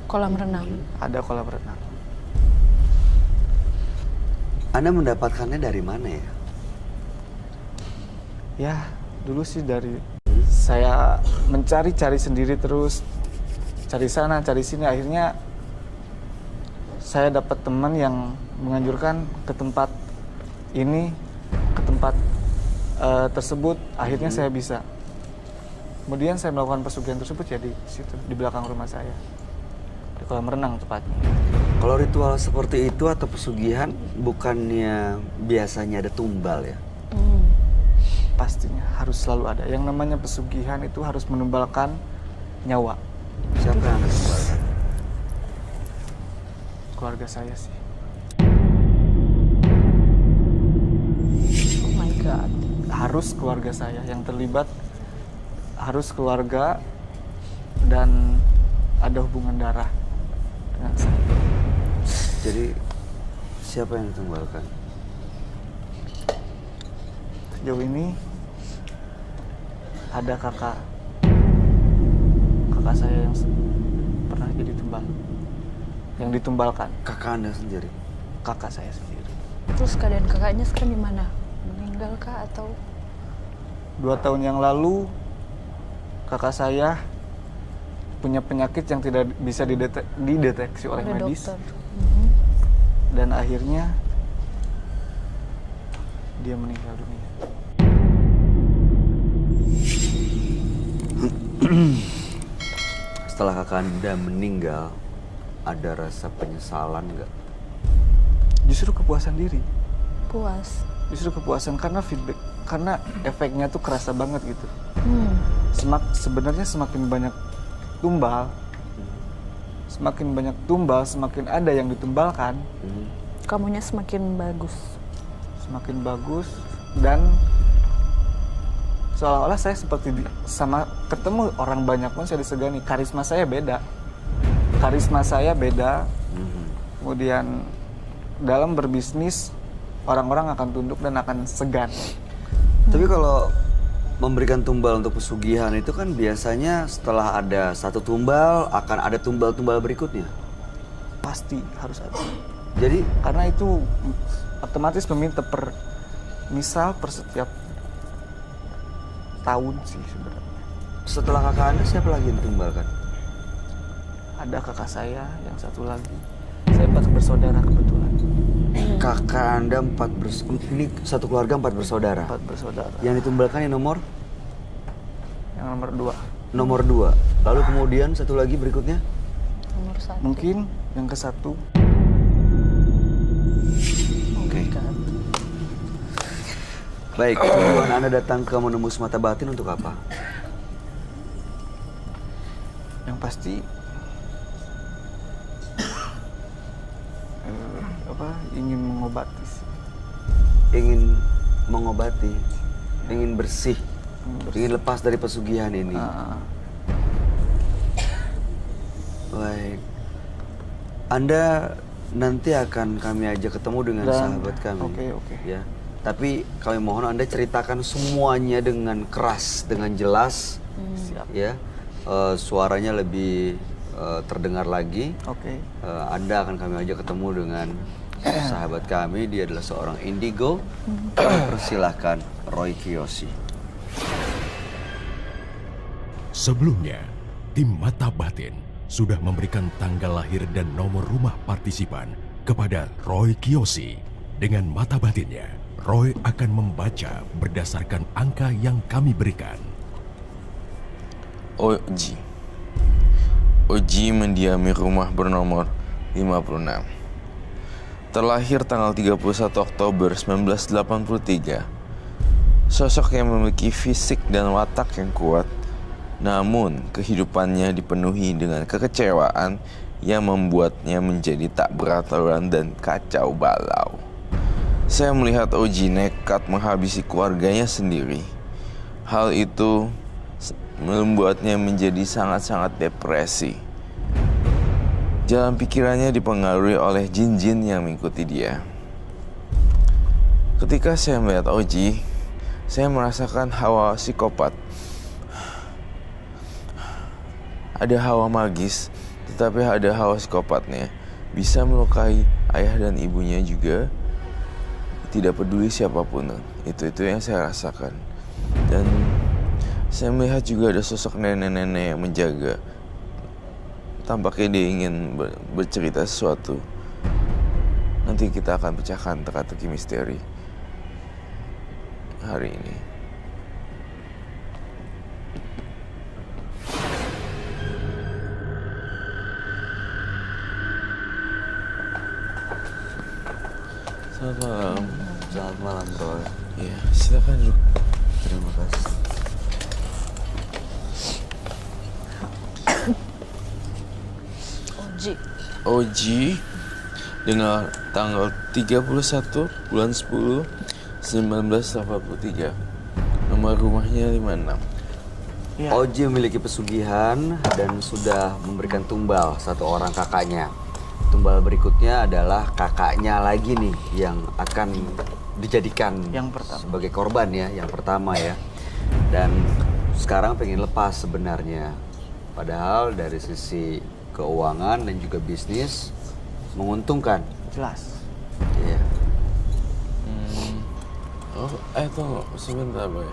Kolam renang. Ada kolam renang. Anda mendapatkannya dari mana ya? Ya, dulu sih dari saya mencari-cari sendiri terus. Cari sana, cari sini. Akhirnya saya dapat teman yang menganjurkan ke tempat ini, ke tempat tersebut. Akhirnya saya bisa. Kemudian saya melakukan pesugihan tersebut ya di situ, di belakang rumah saya. Di kolam renang tepatnya. Kalau ritual seperti itu atau pesugihan bukannya biasanya ada tumbal ya? Pastinya harus selalu ada. Yang namanya pesugihan itu harus menumbalkan nyawa. Siapa yang akan tumbalkan? Keluarga saya sih. Oh my god. Harus keluarga saya yang terlibat, harus keluarga dan ada hubungan darah dengan saya. Jadi siapa yang ditumbalkan? Sejauh ini ada kakak saya yang pernah jadi tumbal, yang ditumbalkan. Kakak Anda sendiri? Kakak saya sendiri. Terus keadaan kakaknya sekarang di mana? Meninggal kah atau? 2 tahun yang lalu kakak saya punya penyakit yang tidak bisa dideteksi oleh Ada medis. dokter. Dan akhirnya dia meninggal dunia. Setelah kakak Anda meninggal, ada rasa penyesalan nggak? Justru kepuasan diri. Puas. Justru kepuasan karena feedback, karena efeknya tuh kerasa banget gitu. Sebenarnya semakin banyak tumbal, semakin ada yang ditumbalkan, Kamunya semakin bagus. semakin bagus, dan seolah-olah saya seperti sama ketemu orang banyak pun saya disegani. Karisma saya beda. Kemudian dalam berbisnis orang-orang akan tunduk dan akan segan. Tapi kalau memberikan tumbal untuk pesugihan itu kan biasanya setelah ada satu tumbal akan ada tumbal-tumbal berikutnya. Pasti harus ada. Jadi Karena itu otomatis meminta misal per setiap tahun sih sebenarnya. setelah kakak Anda siapa lagi yang ditumbalkan? Ada kakak saya yang satu lagi. Saya 4 bersaudara kebetulan. Kakak Anda ini satu keluarga 4 bersaudara. 4 bersaudara. Yang ditumbalkan yang nomor? Yang nomor 2. Nomor 2. Lalu kemudian satu lagi berikutnya? Nomor 1. Mungkin yang ke-1. Oke. Baik, tujuan Anda datang ke menembus mata batin untuk apa? Yang pasti ingin mengobati sih. Ingin mengobati, ingin bersih, ingin lepas dari pesugihan ini. Baik. Anda nanti akan kami ajak ketemu dengan sahabat kami. Oke. Ya. Tapi kami mohon Anda ceritakan semuanya dengan keras, dengan jelas. Siap. Ya. Suaranya lebih terdengar lagi. Oke. Anda akan kami ajak ketemu dengan sahabat kami. Dia adalah seorang indigo. Kami persilahkan Roy Kiyoshi. Sebelumnya, tim Mata Batin sudah memberikan tanggal lahir dan nomor rumah partisipan kepada Roy Kiyoshi. Dengan mata batinnya, Roy akan membaca berdasarkan angka yang kami berikan. Oji mendiami rumah bernomor 56. Terlahir tanggal 31 Oktober 1983. Sosok yang memiliki fisik dan watak yang kuat, namun kehidupannya dipenuhi dengan kekecewaan yang membuatnya menjadi tak beraturan dan kacau balau. Saya melihat Oji nekat menghabisi keluarganya sendiri. Hal itu membuatnya menjadi sangat-sangat depresi. Jalan pikirannya dipengaruhi oleh jin-jin yang mengikuti dia. Ketika saya melihat Oji, saya merasakan hawa psikopat. Ada hawa magis, tetapi ada hawa psikopatnya. Bisa melukai ayah dan ibunya juga. Tidak peduli siapapun. Itu yang saya rasakan. Dan saya melihat juga ada sosok nenek-nenek yang menjaga. Tampaknya dia ingin bercerita sesuatu. Nanti kita akan pecahkan teka-teki misteri hari ini. Selamat malam. Selamat malam, Roy. Ya, silakan duduk. Terima kasih. Oji dengan tanggal 31 bulan 10 1983. Nomor rumahnya 56. Iya. Oji memiliki pesugihan dan sudah memberikan tumbal satu orang kakaknya. Tumbal berikutnya adalah kakaknya lagi nih yang akan dijadikan Yang pertama. sebagai korban ya, yang pertama ya. Dan sekarang pengen lepas sebenarnya. Padahal dari sisi keuangan dan juga bisnis menguntungkan. Jelas. Iya. Oh, tunggu sebentar, Boy.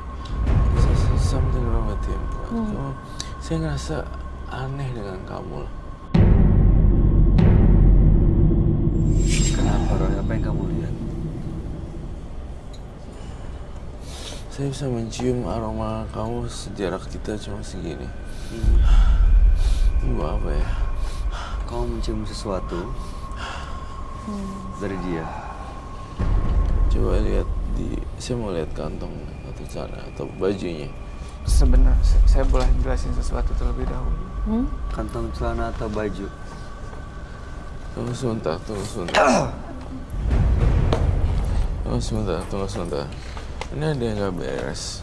Something wrong with him. Saya ngerasa aneh dengan kamu. Kenapa, Roy? Apa yang kamu lihat? Saya bisa mencium aroma kamu sejarak kita cuma segini. Ibu apa ya? Kamu mencium sesuatu dari dia. Coba lihat saya mau lihat kantong atau cara atau bajunya. Sebenarnya saya boleh jelasin sesuatu terlebih dahulu. Kantong celana atau baju. Tunggu sebentar. Tunggu sebentar. Ini ada yang nggak beres.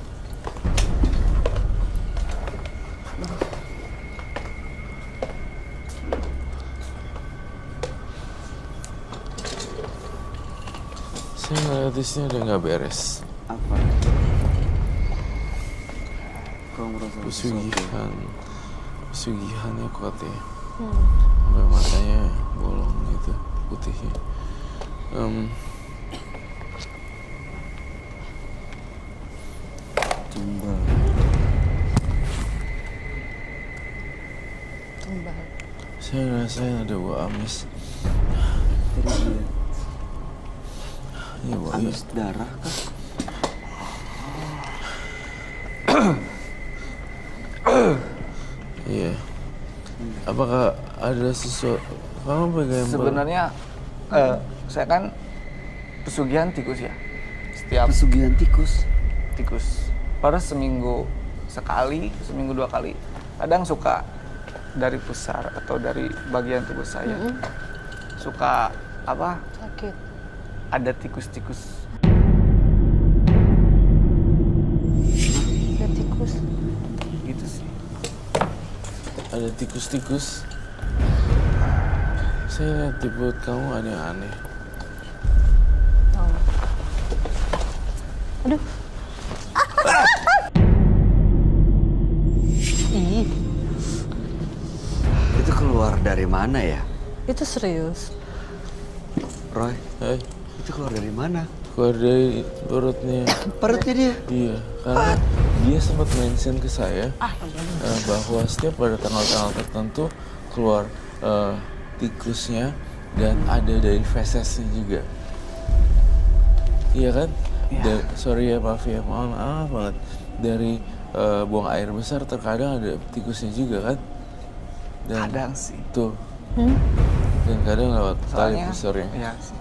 Saya ngeliat di sini ada yang nggak beres. Apa? Kamu merasa Pesugihannya kuat ya. Sampai matanya bolong gitu, putihnya. tumbal. Saya ngerasain ada bau amis. Dari dia. Iya, bau Amis darah kah? Iya. Apakah ada sesuatu? Kamu pegang Sebenarnya saya kan pesugihan tikus ya. Setiap Pesugihan tikus. tikus pada seminggu sekali, seminggu 2 kali. Kadang suka dari pusar atau dari bagian tubuh saya. Suka apa? Sakit. Ada tikus-tikus. Ada tikus. Gitu sih. ada tikus-tikus. Saya lihat di perut kamu ada yang aneh. Oh. Aduh. Ih, Itu keluar dari mana ya, itu serius. Roy? Hai, Itu keluar dari mana? keluar dari perutnya. Perutnya dia. Iya, karena dia sempat mention ke saya bahwa setiap pada tanggal-tanggal tertentu keluar tikusnya dan ada dari fesesnya juga. Iya kan? Iya. Sorry ya, maaf ya, maaf banget. Dari buang air besar terkadang ada tikusnya juga kan? Dan Kadang sih. tuh. Dan kadang lewat tali Soalnya, besarnya. iya sih.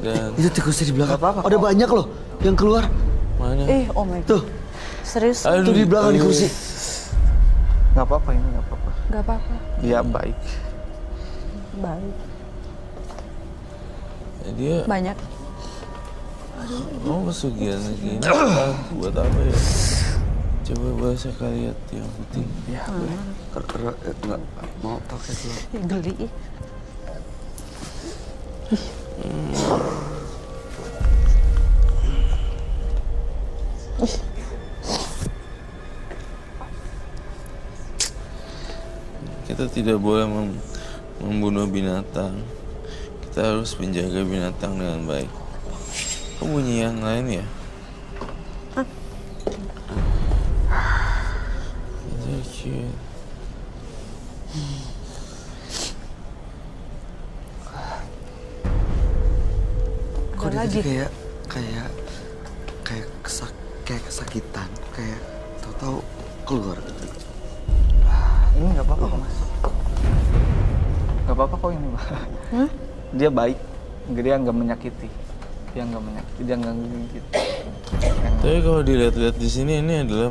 Dan Itu tikusnya di belakang. Gak apa-apa, Ada kok. banyak loh yang keluar. mana? Oh my god. Tuh, Serius? Aduh, tuh di belakang di kursi. Nggak apa-apa ini, nggak apa-apa. Nggak apa-apa. Dia baik. Baik. Ya, dia Banyak. mau pesugihan lagi ini buat apa ya? Coba boleh saya lihat yang putih. Ya, Enggak mau pakai dulu. Ya, geli. Kita tidak boleh membunuh binatang. Kita harus menjaga binatang dengan baik. Kok bunyi yang lain ya? It's so cute. Kok Ada dia lagi. kayak kesakitan, kayak tahu-tahu keluar gitu. ini nggak apa-apa kok Mas. Nggak apa-apa kok ini Mas. Dia baik, dia nggak menyakiti. Dia nggak menggigit. Tapi kalau dilihat-lihat di sini ini adalah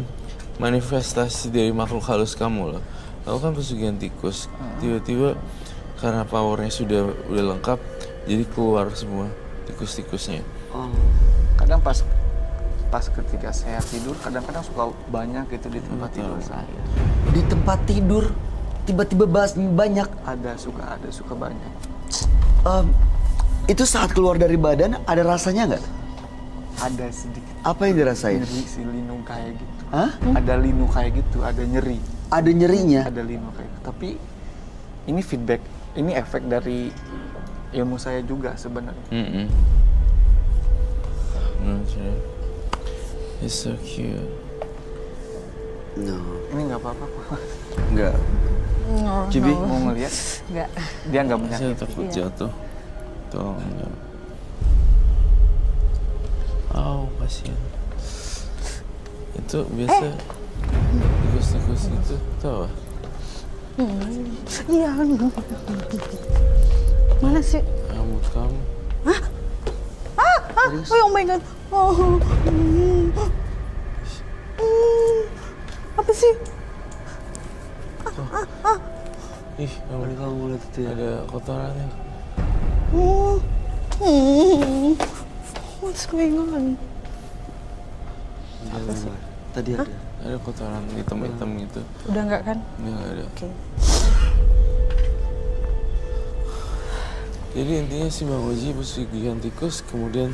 manifestasi dari makhluk halus kamu loh. Kamu kan pesugihan tikus. Tiba-tiba karena powernya udah lengkap, jadi keluar semua tikus-tikusnya. Oh, Kadang pas ketika saya tidur, kadang-kadang suka banyak gitu di tempat tidur saya. di tempat tidur tiba-tiba banyak. Ada suka banyak. Itu saat keluar dari badan ada rasanya nggak? Ada sedikit Apa yang dirasain? nyeri si linu kayak gitu. Hah? Ada linu kayak gitu, ada nyeri. Ada nyerinya? Ada linu kayak gitu. Tapi ini feedback, ini efek dari ilmu saya juga sebenarnya. It's so cute. No, Ini nggak apa-apa kok. nggak. Cibi, Mau ngeliat, Nggak. dia nggak Saya menyakiti. takut jatuh. Tolong jangan. Kasihan. Itu biasa tikus-tikus itu tahu? Iya. Mana sih? Rambut kamu. Oh my god. Oh. Apa sih? Ih, Ada kamu lihat itu ya? ada kotorannya. What's going on? Tadi ada. Ada kotoran hitam-hitam gitu. Udah nggak kan? Nggak ada. Oke. Jadi intinya si Bang Oji pesugihan tikus kemudian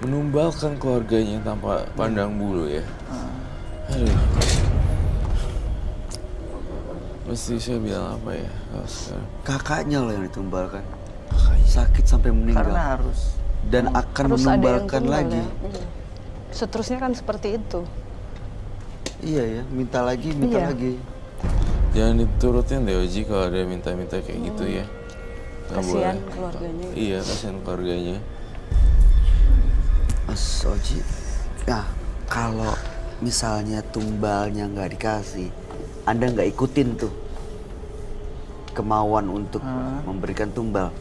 menumbalkan keluarganya tanpa pandang bulu ya. Aduh. Mesti saya bilang apa ya kalau sekarang? Kakaknya loh yang ditumbalkan. Sakit sampai meninggal. Karena harus. Dan akan Harus ada yang menumbalkan tumbal lagi. ya. Seterusnya kan seperti itu. Iya ya, minta lagi, minta Iya. lagi. Jangan diturutin deh Oji kalau ada minta-minta kayak gitu ya. Nggak Kasihan boleh. keluarganya. Iya, kasihan keluarganya. Mas Oji, nah kalau misalnya tumbalnya nggak dikasih, Anda nggak ikutin tuh kemauan untuk memberikan tumbal,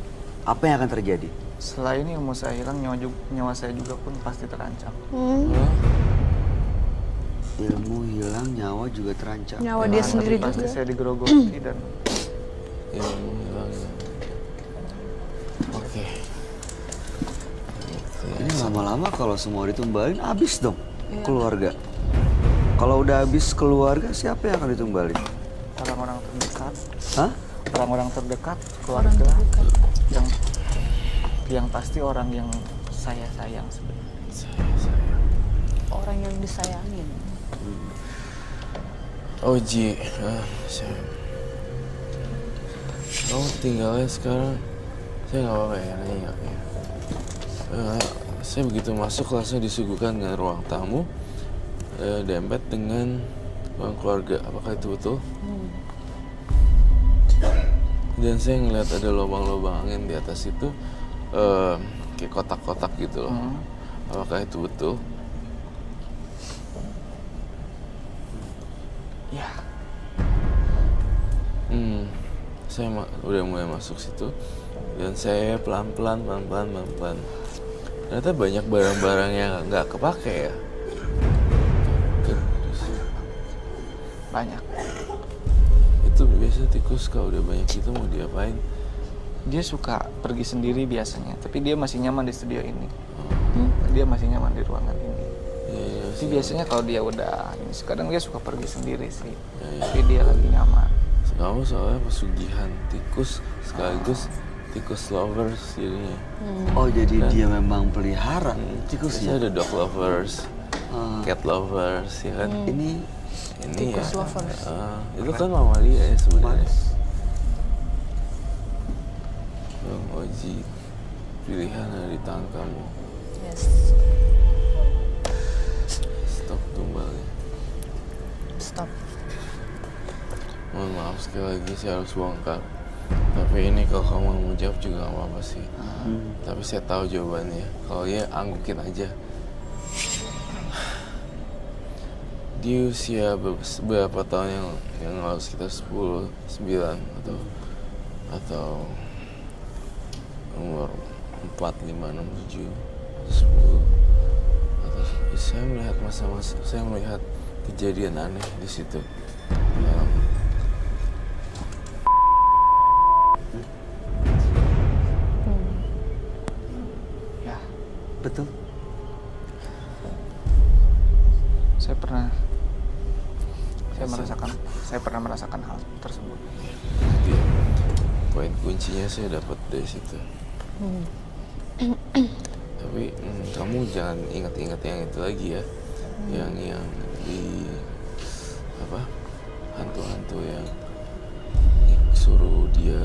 apa yang akan terjadi? Setelah ini ilmu saya hilang, nyawa saya juga pun pasti terancam. Ilmu hilang, nyawa juga terancam. Nyawa dia sendiri Pasti juga. saya digerogoti dan Ya, hilang ya. Oke. Ini lama-lama kalau semua ditumbalin, habis dong keluarga. Kalau udah habis keluarga, siapa yang akan ditumbalin? orang-orang terdekat, Hah? orang-orang terdekat, keluarga, yang pasti orang yang saya sayang sebenarnya. Orang yang disayangin. Oji, kamu tinggalnya sekarang, saya nggak apa-apa ya nanya ya. Saya begitu masuk langsung disuguhkan dengan ruang tamu, dempet dengan ruang keluarga. Apakah itu betul? Dan saya ngeliat ada lubang-lubang angin di atas itu, kayak kotak-kotak gitu loh. Apakah itu betul? Ya, Saya udah mulai masuk situ dan saya pelan-pelan. Ternyata banyak barang-barang yang nggak kepake ya. banyak. tuh biasa tikus kalau udah banyak itu mau diapain? Dia suka pergi sendiri biasanya, tapi dia masih nyaman di studio ini. Dia masih nyaman di ruangan ini. Iya, Tapi biasanya kalau dia udah ini, kadang dia suka pergi sendiri sih. Iya. Tapi dia lagi nyaman. Kamu soalnya pesugihan tikus sekaligus tikus lovers jadinya. Oh, jadi dia memang pelihara Biasanya tikusnya. ada dog lovers, cat lovers, ya kan? Ini Tikus ya. lovers. Itu kan mamalia ya sebenarnya. Bang Oji, pilihan ada di tangan kamu. Yes. Stop tumbalnya. Stop. Mohon maaf sekali lagi saya harus bongkar. Tapi ini kalau kamu mau jawab juga gak apa-apa sih. Tapi saya tahu jawabannya. Kalau ya anggukin aja. Di usia beberapa tahun yang lalu sekitar 10, 9 atau umur 4, 5, 6, 7, 10 atau saya melihat kejadian aneh di situ. Ya, betul. saya pernah merasakan hal tersebut. Jadi, poin kuncinya saya dapat dari situ. Tapi kamu jangan ingat-ingat yang itu lagi ya, yang di apa hantu-hantu yang suruh dia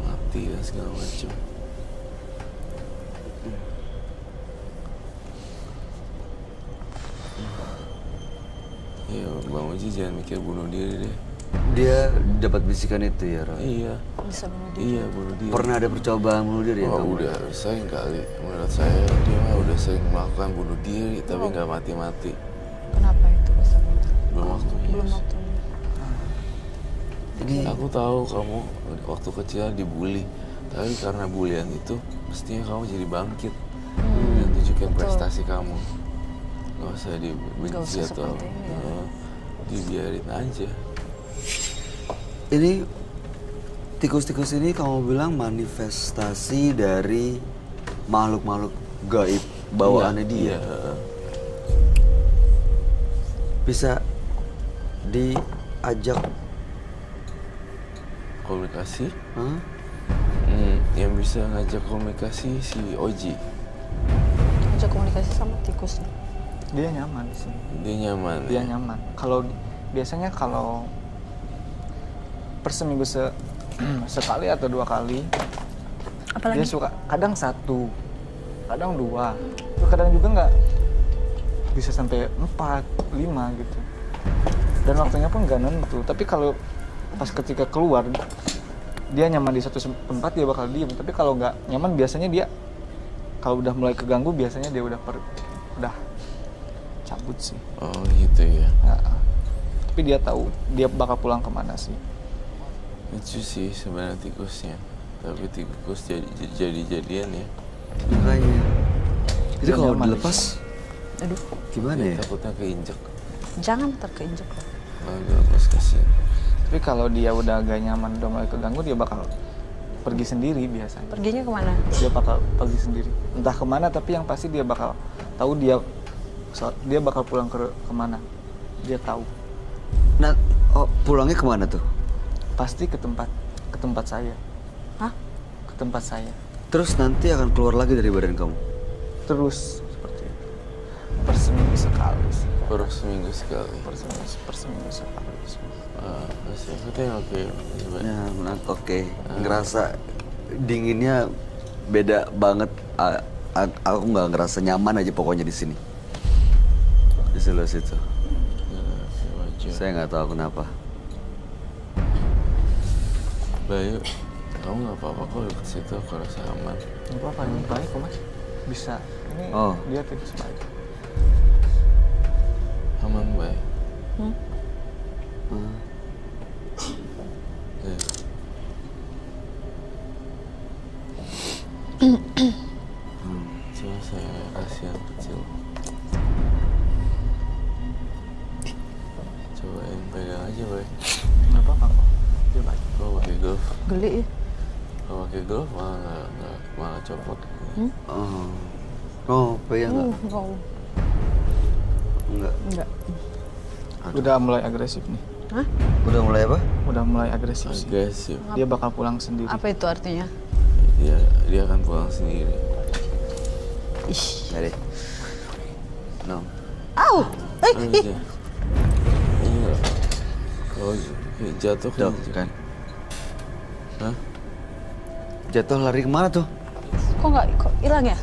mati dan segala macam. Ya, Bang Oji jangan mikir bunuh diri deh. Dia dapat bisikan itu ya, Roy? Iya, Bisa bunuh diri. iya bunuh diri. Pernah ada percobaan bunuh diri ya Oh, kamu? udah sering kali. Menurut saya dia mah udah sering melakukan bunuh diri tapi nggak mati-mati. Kenapa itu bisa bunuh diri? Belum waktunya. Belum waktunya. Ini Aku tahu kamu waktu kecil dibully, tapi karena bulian itu mestinya kamu jadi bangkit dan tunjukkan prestasi kamu. Gak usah Nggak dibenci usah atau seperti ini ya. dibiarin aja. ini tikus-tikus ini kamu bilang manifestasi dari makhluk-makhluk gaib bawaannya dia. Iya. Bisa diajak Komunikasi. Hah? Yang bisa ngajak komunikasi si Oji. Ajak komunikasi sama tikusnya. Dia nyaman sih. Dia nyaman. Dia ya? nyaman. Biasanya kalau per seminggu sekali atau 2 kali, Apalagi dia suka kadang 1, kadang 2, kadang juga nggak bisa sampai 4, 5 gitu. Dan waktunya pun nggak nentu. Tapi kalau pas ketika keluar, dia nyaman di satu tempat dia bakal diem. Tapi kalau nggak nyaman biasanya dia kalau udah mulai keganggu biasanya dia udah cabut sih. Oh gitu ya. Nah, tapi dia tahu dia bakal pulang kemana sih. Lucu sih sebenarnya tikusnya. Tapi tikus jadi-jadian ya. makanya. Itu Dia kalau nyaman dilepas aduh, gimana ya? Takutnya keinjek. jangan terkeinjak loh. Kalau dilepas kasihan. Tapi kalau dia udah agak nyaman, udah mulai keganggu, dia bakal pergi sendiri biasanya. Perginya kemana? Dia bakal pergi sendiri. Entah kemana, tapi yang pasti dia bakal tahu dia bakal pulang kemana. Dia tahu. Nah, pulangnya kemana tuh? Pasti ke tempat saya. Hah? Ke tempat saya. Terus nanti akan keluar lagi dari badan kamu? Terus seperti itu. Per seminggu sekali sih. Per seminggu sekali. Per seminggu sekali. Masih yang oke. Ya, oke. Ngerasa dinginnya beda banget. Aku nggak ngerasa nyaman aja pokoknya di sini. Di sebelah situ. Saya nggak tahu kenapa. Bayu, kamu nggak apa-apa kok deket situ, aku rasa aman. Nggak apa-apa, ini baik kok mas. Bisa. Ini Oh. dia tips baik. Aman, Bay. Cuma saya kasihan kecil. Coba yang pegang aja, Bay. Nggak glove. Geli ya. Kalau pakai glove malah copot. Oh, peyang nggak? Wow. Enggak. Enggak. Udah mulai agresif nih. Hah? Udah mulai apa? Udah mulai agresif sih. Agresif. Dia bakal pulang sendiri. Apa itu artinya? Dia akan pulang sendiri. Ih. Jadi. No. Au! Aja. Iya. Kalau jatuh Tuh, kan. Hah? Jatuh lari kemana tuh? Kok hilang ya?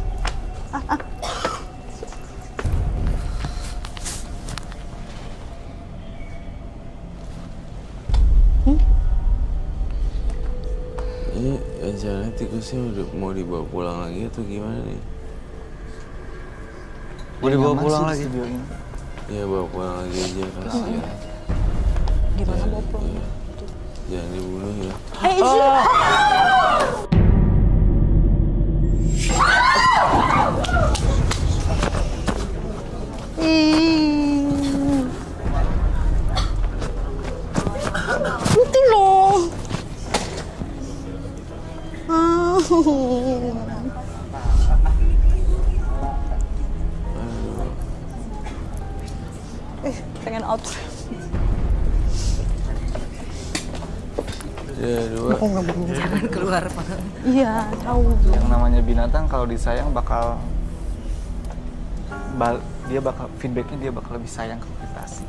Ini rencananya tikusnya udah mau dibawa pulang lagi atau gimana nih? Mau dibawa Nyaman pulang sih di lagi? studio ini. Ya bawa pulang lagi aja kasihan. Gimana bawa pulang? Iya. Jangan dibunuh ya. Putih loh. Pengen out. Ya dua. Jangan keluar, Pak. Iya, tahu. Yang namanya binatang kalau disayang bakal dia bakal feedbacknya dia bakal lebih sayang ke kita sih.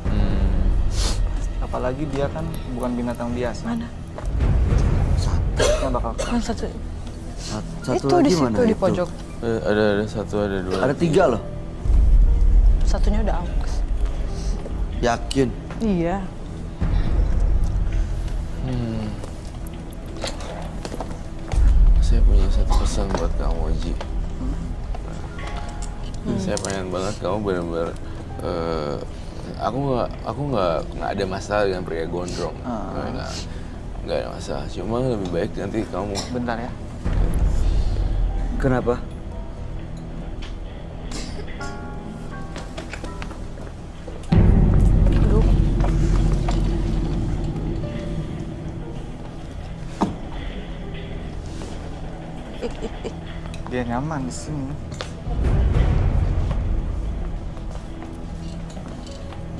Apalagi dia kan bukan binatang biasa. Mana? Dia bakal Yang satu. Satu Itu lagi di situ mana? di Itu. pojok. Ada satu, ada dua. Ada 3 loh. Satunya udah aus. Yakin? Iya. Saya punya satu pesan buat kamu, Ji. Saya pengen banget kamu benar-benar. Aku nggak ada masalah dengan pria gondrong. Nggak ada masalah. Cuma lebih baik nanti kamu. bentar ya. Kenapa? Aduh. Dia nyaman di sini.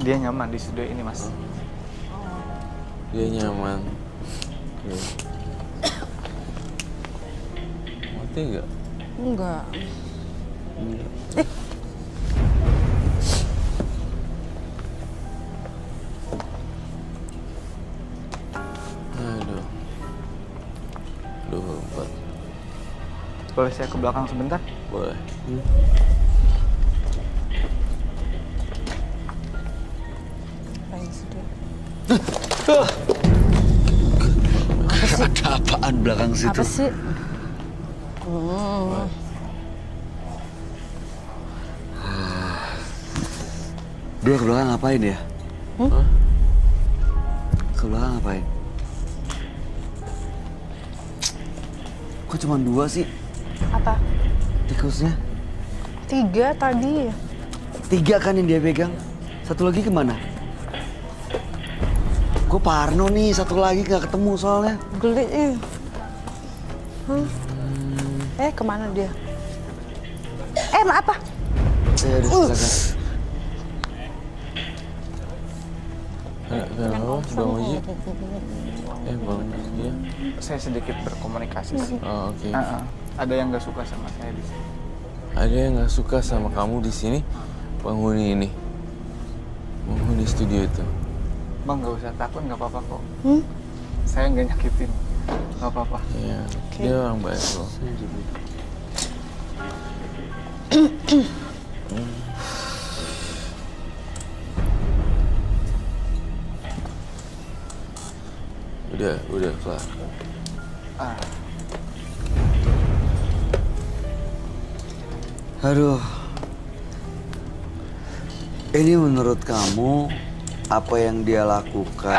Dia nyaman di studio ini, Mas. Dia nyaman. Oke. Mati nggak? Enggak. Aduh. 24. Boleh saya ke belakang sebentar? Boleh. Pengen sedih. Ada apaan belakang situ? Apa sih? Dia ke belakang ngapain ya? Ke belakang ngapain? Kok cuma 2 sih Apa? tikusnya? 3 tadi. 3 kan yang dia pegang. Satu lagi kemana? Gue parno nih, satu lagi nggak ketemu soalnya. Geli. Kemana dia? Apa? Saya ada silakan. Kenapa, Bang Uji? Bang, iya. Saya sedikit berkomunikasi sih. Oh, oke. Ada yang nggak suka sama saya di sini. Ada yang nggak suka sama kamu di sini, penghuni ini, penghuni studio itu. Bang, nggak usah takut, nggak apa-apa kok. Saya nggak nyakitin, nggak apa-apa. Iya, dia orang baik loh. Udah kelar. Aduh. Ini menurut kamu apa yang dia lakukan?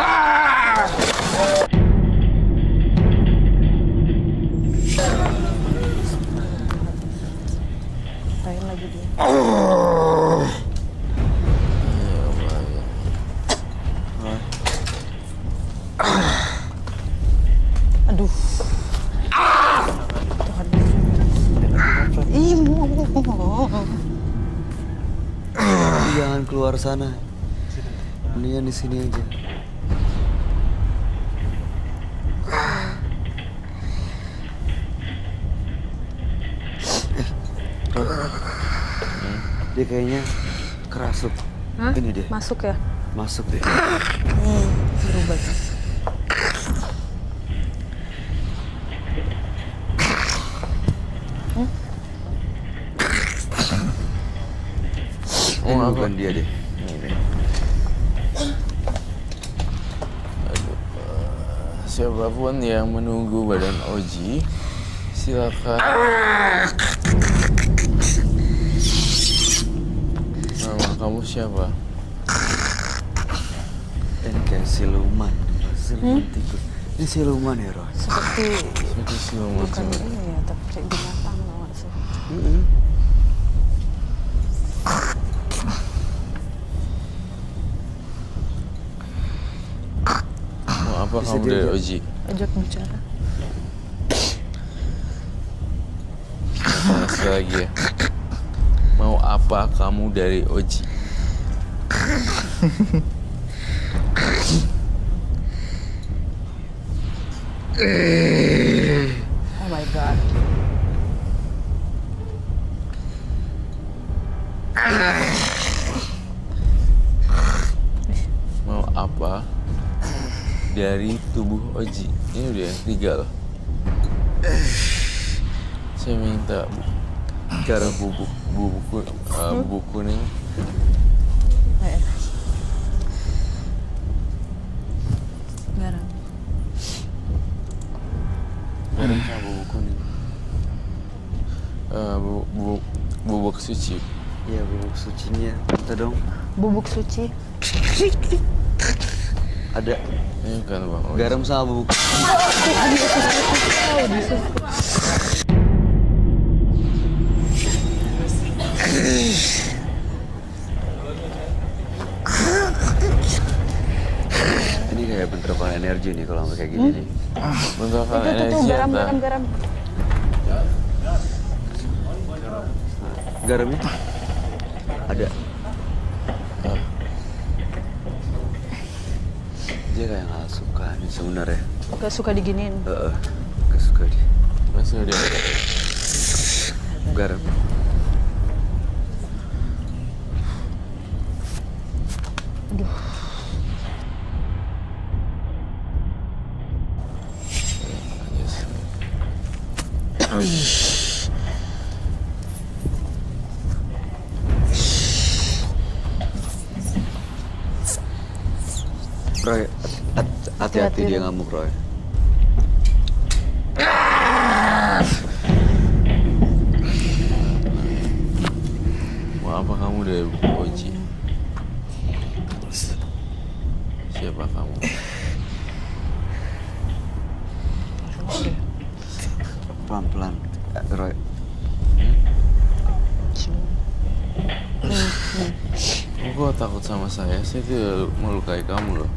Ngapain lagi dia? Aduh. Tuhan. Jangan keluar sana. Mendingan di sini aja. Dia kayaknya kerasuk. Hah? Ini dia. Masuk ya? Masuk deh. Berubah. Ini bukan dia deh. Siapapun yang menunggu badan Oji, silakan. Nama kamu siapa? Ini kayak siluman. Siluman tikus. Ini siluman ya, Roy? Seperti Jadi siluman bukan siapa? ini ya, tapi kayak binatang tau gak sih? Mau apa Bisa kamu dari diajak. Oji? Ajak bicara. Tanya sekali lagi ya. Mau apa kamu dari Oji? Oh my god. Mau apa dari tubuh Oji? Ini udah yang ketiga loh. Saya minta cara bubuk kuning. Eh. Garam. Garam sama bubuk kuning. Bubuk suci. Iya, bubuk sucinya. Minta dong. Bubuk suci. Ada Ini kan Bang Oji. garam sama bubuk. Ini kayak bentrokan energi nih kalau sampai kayak gini nih. Bentuk Tuh, energi garam, apa? garam. Garamnya ada. Dia kayak nggak suka nih sebenarnya. Gak suka diginiin. Gak suka dia. Masih ada. Garam. Aduh. Roy, hati-hati Hati-hati, dia Roy. ngamuk, Roy. Mau apa kamu dari Oji? Siapa kamu? Pelan-pelan, Roy. Kamu kok takut sama saya? Saya tidak melukai kamu loh.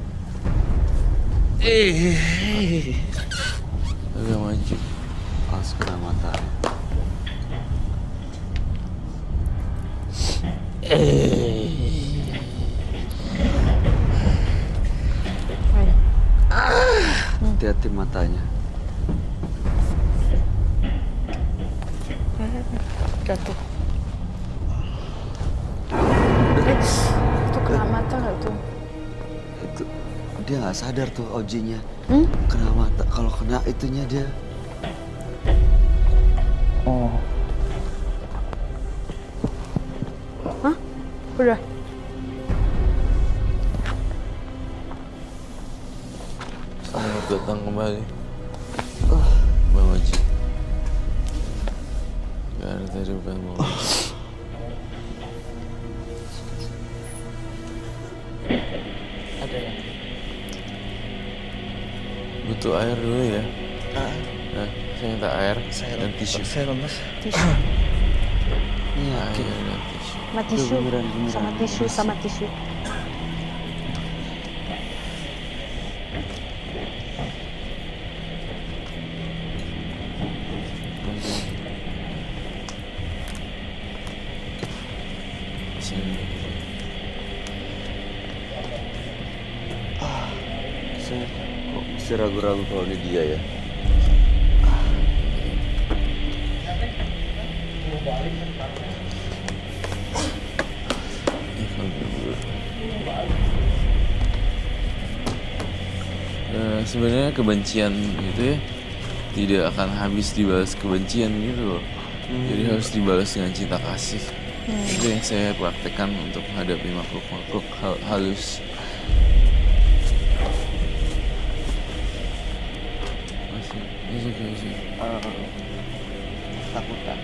Agak maju. Langsung kena mata. Hati-hati matanya. Jatuh. Itu kena mata nggak tuh? Itu dia nggak sadar tuh Ojinya. Kena mata. Kalau kena itunya dia. Hah? Udah. Selamat datang kembali. Bang Oji. Gak ada tadi bukan Bang Oji. Ada ya? Butuh air dulu ya? Nah, saya minta air dan tisu. Saya lemes. Iya, Air dan tisu. Sama tisu. beneran. Sama tisu, sama tisu. masih ragu-ragu kalau ini dia ya. Sebenarnya kebencian itu ya tidak akan habis dibalas kebencian gitu loh. Jadi harus dibalas dengan cinta kasih. Itu yang saya praktekkan untuk menghadapi makhluk-makhluk halus. Masih. Ketakutan.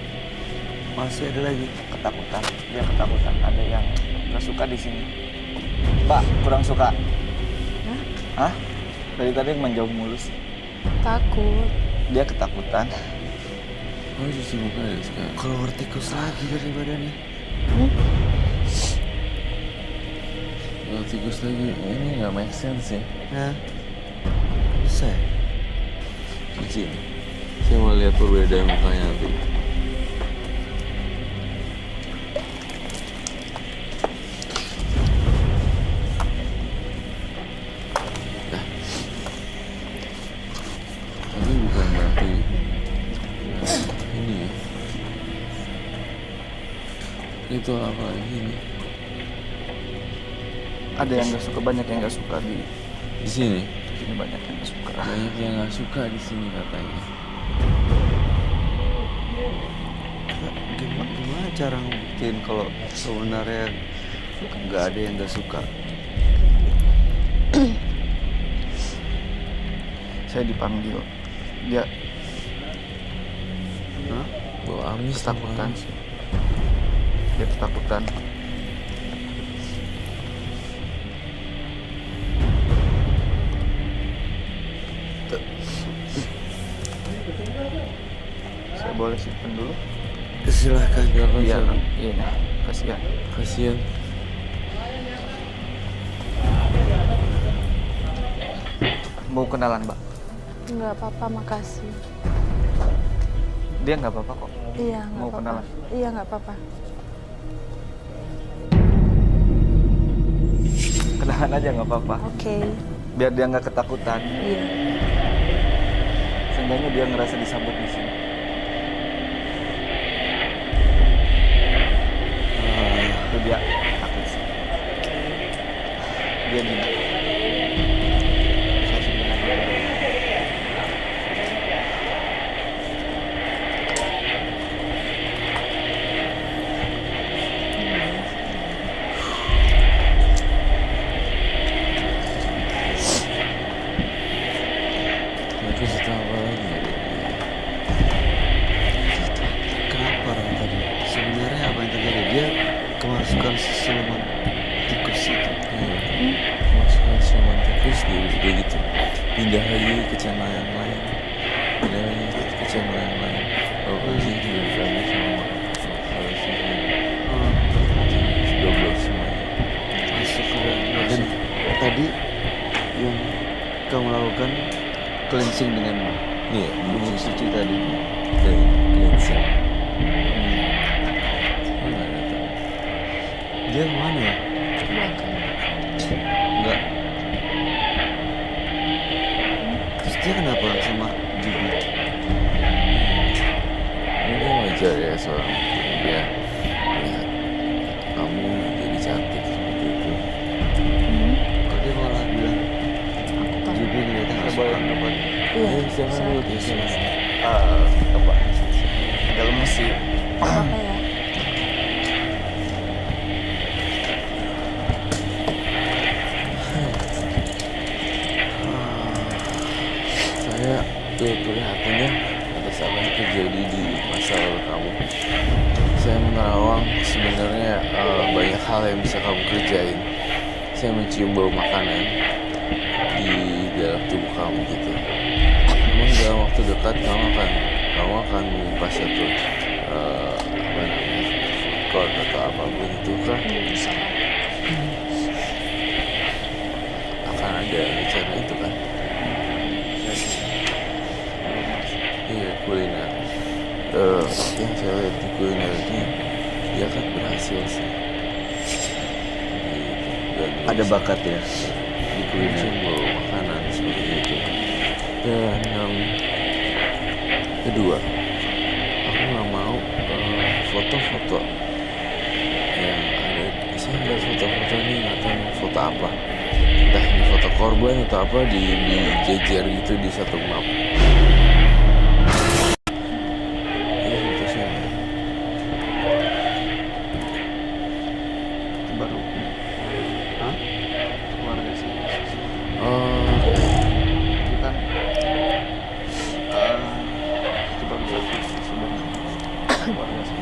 Masih ada lagi. Ketakutan. Dia ketakutan. Ada yang nggak suka di sini. Pak, kurang suka. Hah? Dari tadi menjauh mulus. Takut. Dia ketakutan. Oh justru bukan ya sekarang. Keluar tikus lagi dari badannya. Kalau tikus lagi, ini nggak make sense ya. Nah, bisa ya? Di sini. Saya mau lihat perbedaan mukanya nanti. Nah. Tapi bukan berarti ini ya. Itu apa ini? Ada yang nggak suka, banyak yang nggak suka Di sini. di sini banyak yang nggak suka. Banyak yang nggak suka di sini katanya. Gimana cara ngebuktiin kalau sebenarnya nggak ada yang nggak suka? Saya dipanggil. Dia Hah? Bawa amis ketakutan. sih. Dia ketakutan. Saya boleh simpen dulu? Silahkan. Silakan, Biar silakan. ini kasihan. Kasian. Mau kenalan, Mbak? Nggak apa-apa, makasih. Dia nggak apa-apa kok. Iya, nggak Mau apa-apa. kenalan? Iya, nggak apa-apa. Kenalan aja nggak apa-apa. Oke. Biar dia nggak ketakutan. Iya. Seenggaknya dia ngerasa disambut di sini. Itu dia takut sih. Dia gini. Saya simpen aja dulu. Tapi cerita apa lagi? Kenapa orang tadi? Sebenarnya apa yang terjadi? Dia kemasukan siluman tikus itu. Iya. Masukkan siluman tikus dia juga gitu. Pindah lagi ke channel yang lain. Pindah lagi ke channel yang lain. Kalau kunci juga diambil sama halusnya. Double semuanya. Masuk ke dalam. Dan tadi yang kamu lakukan cleansing dengan Iya, bumbu suci tadi. dari cleansing. Mana ada tahu? Dia mana ya? Belakang. Enggak. Terus dia kenapa sama Jubi? Mungkin wajar ya seorang dia melihat kamu jadi cantik seperti itu. Kok dia malah bilang Aku kan. Jubi ngeliatnya nggak Coba suka? coba. Iya. Jangan dulu dia selesai. Coba. Agak lemes sih. Apa ya? Saya prihatinnya atas apa yang terjadi di masa lalu kamu. Saya menerawang sebenarnya banyak hal yang bisa kamu kerjain. Saya mencium bau makanan di dalam tubuh kamu gitu. Namun dalam waktu dekat kamu akan membuka satu apa namanya food court atau apapun itu kan Bisa. akan ada rencana itu kan. Iya kuliner. Yang saya lihat di kuliner ini dia kan berhasil sih. Gitu. Dan Ada bakat ya di kuliner. mencium bau makanan seperti itu. Kedua, aku nggak mau foto-foto yang ada. Saya lihat foto-foto ini nggak tahu foto apa. Entah ini foto korban atau apa dijejer gitu di satu map. Ini foto siapa? Itu baru Hah? keluarga sih. Oh, Itu kan itu baru satu sudah keluarga sih.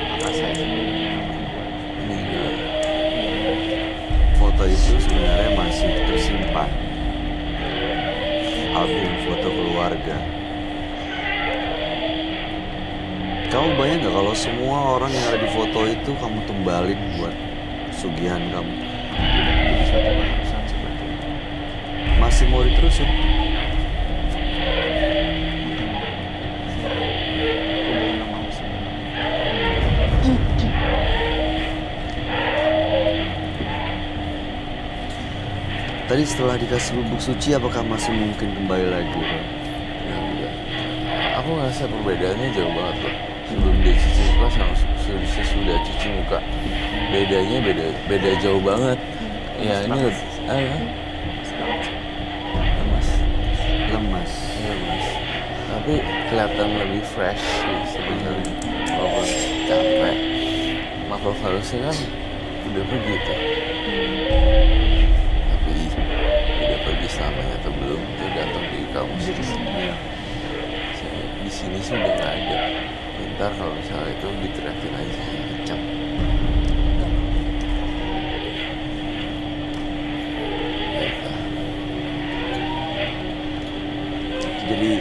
Kakak saya sendiri yang kedua. meninggal. Foto itu sebenarnya masih tersimpan. Album foto keluarga. Kamu bayang nggak kalau semua orang yang ada di foto itu kamu tumbalin buat sugihan kamu? Jadi suatu keharusan seperti itu. Masih mau diterusin? Aku belum mau sebenarnya. Tadi setelah dikasih bubuk suci, apakah masih mungkin kembali lagi? Bang? Ya, enggak. Aku ngerasa perbedaannya jauh banget loh. Sebelum dia cuci muka sama sesudah cuci muka, bedanya beda jauh banget. Ya ini lemas, Lemas. lemas. Tapi kelihatan lebih fresh sih sebenarnya. Walaupun capek, makhluk halusnya kan udah pergi tuh. Tapi udah pergi selamanya atau belum itu gantung di kamu sendiri. Di sini sih udah nggak ada. Ntar kalau misalnya itu diteriakin aja kencang. Baiklah. Jadi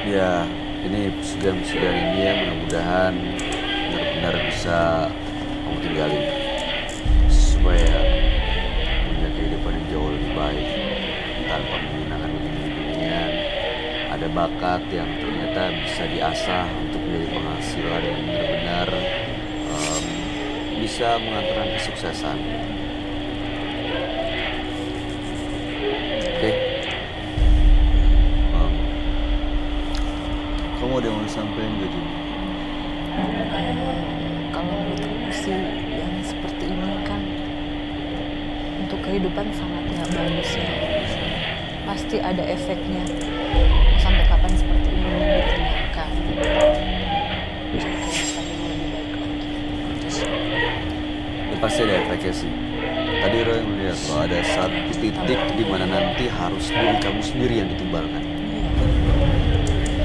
ya ini pesugihan ini ya mudah-mudahan benar-benar bisa kamu tinggalin supaya punya kehidupan yang jauh lebih baik tanpa menggunakan begini-beginian. Ada bakat yang ternyata bisa diasah untuk menjadi penghasilan yang benar-benar bisa mengantarkan kesuksesan. Oke. Kamu ada yang mau disampaikan gak, Jun? Kalau menurut aku sih yang seperti ini kan untuk kehidupan sangat nggak bagus ya. Pasti ada efeknya. Sampai kapan seperti ini diteriakan. Jadi kehidupan yang lebih baik lagi. Itu sih. Ya pasti ada efeknya sih. Tadi Roy melihat loh ada satu titik di mana nanti harus diri kamu sendiri yang ditumbalkan.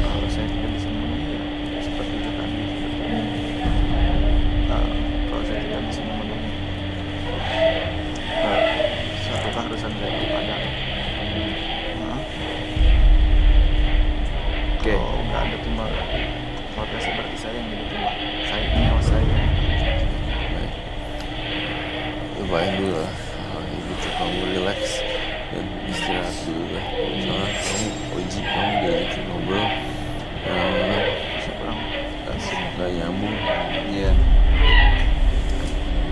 Kalau saya tidak bisa memenuhi ya seperti itu tadi. Kalau saya tidak bisa memenuhi suatu keharusan saya kepada Oke. kalau nggak ada tumbal keluarga seperti saya yang jadi tumbal saya nyawa saya. Baik. Lupain dulu lah hal kayak gitu. Kamu relax dan istirahat dulu lah. Soalnya kamu wajib kamu diajakin ngobrol. Saya kurang Gak nyambung. Iya.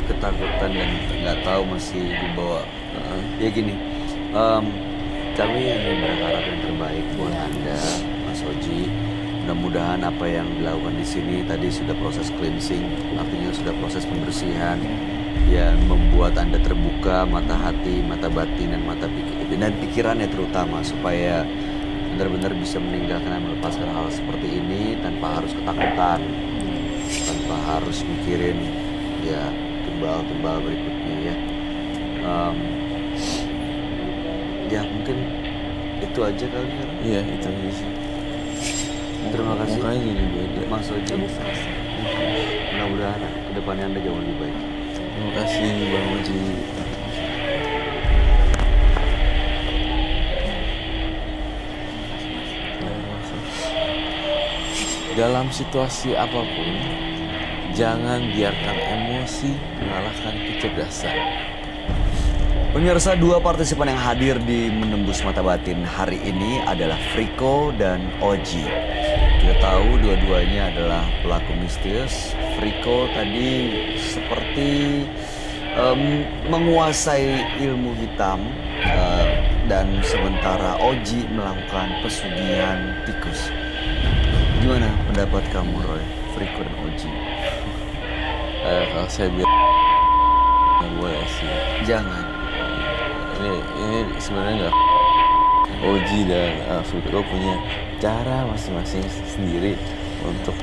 Ketakutan dan nggak tahu masih dibawa. Ya gini, kami hanya berharap yang terbaik buat Anda, Mas Oji. Mudah-mudahan apa yang dilakukan di sini tadi sudah proses cleansing, artinya sudah proses pembersihan yang membuat Anda terbuka mata hati, mata batin dan mata pikir dan pikirannya terutama supaya benar-benar bisa meninggalkan dan melepaskan hal seperti ini tanpa harus ketakutan, tanpa harus mikirin ya tumbal-tumbal berikutnya ya. Ya mungkin itu aja kali ya. Iya itu aja sih. Terima kasih Mukanya jadi beda. Mas Oji. Lebih fresh. Mudah-mudahan kedepannya Anda jauh lebih baik. Terima kasih Bang Oji. Dalam situasi apapun, jangan biarkan emosi mengalahkan kecerdasan. Pemirsa, dua partisipan yang hadir di Menembus Mata Batin hari ini adalah Friko dan Oji. Kita tahu dua-duanya adalah pelaku misterius. Friko tadi seperti menguasai ilmu hitam dan sementara Oji melakukan pesugihan tikus. Gimana pendapat kamu, Roy, Friko dan Oji? Kalau saya bilang nggak boleh sih. Jangan. Ini sebenarnya nggak. Oji dan Friko punya cara masing-masing sendiri untuk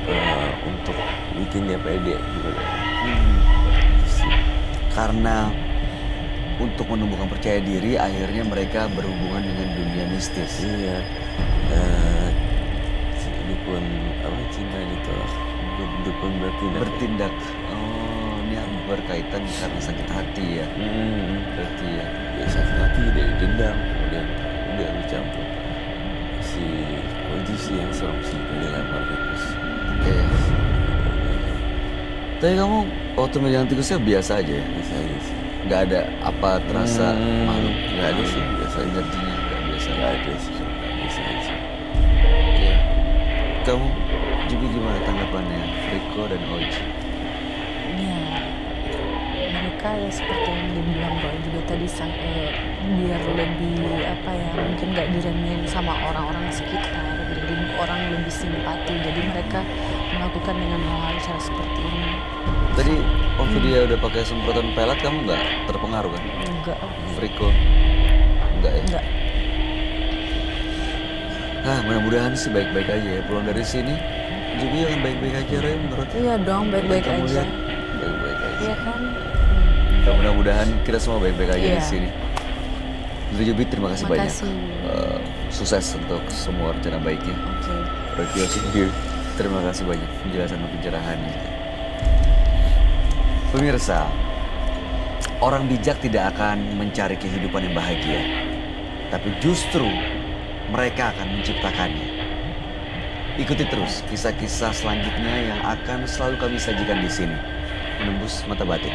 bikin dia pede gitu. Karena untuk menumbuhkan percaya diri, akhirnya mereka berhubungan dengan dunia mistis. Iya. Dukun apa cinta ditolak, dukun bertindak. Bertindak. Oh, ini berkaitan karena sakit hati ya. Berarti ya. Ya, sakit hati dari dendam, kemudian udah dicampur. Si Oji sih yang serem sih, dilempar tikus. Oke. Tapi kamu waktu megang tikusnya biasa aja ya? Biasa aja sih. Nggak ada apa terasa malu? Nggak ada sih, biasa aja. Energinya nggak biasa. Nggak ada sih, biasa aja. Oke. Kamu juga gimana tanggapannya Friko dan Oji? Ya, mereka ya seperti yang dibilang Roy juga tadi, biar lebih apa ya, mungkin nggak diremehin sama orang-orang sekitar, jadi orang lebih simpati, jadi mereka melakukan dengan hal-hal cara seperti ini. Tadi waktu dia udah pakai semprotan pelet, kamu nggak terpengaruh kan? Enggak, Friko? Enggak ya? enggak. Nah, mudah-mudahan sih baik-baik aja ya. Pulang dari sini juga yang baik-baik aja, Roy, menurut Iya dong, baik-baik kamu aja. lihat. Baik-baik aja. Iya kan? Ya, mudah-mudahan kita semua baik-baik aja di Iya. sini. Untuk Jubi, terima kasih banyak. Makasih. Sukses untuk semua rencana baiknya. Oke. Roy Kiyoshi, terima kasih banyak penjelasan dan pencerahannya. Pemirsa, orang bijak tidak akan mencari kehidupan yang bahagia, tapi justru mereka akan menciptakannya. Ikuti terus kisah-kisah selanjutnya yang akan selalu kami sajikan di sini. Menembus Mata Batin.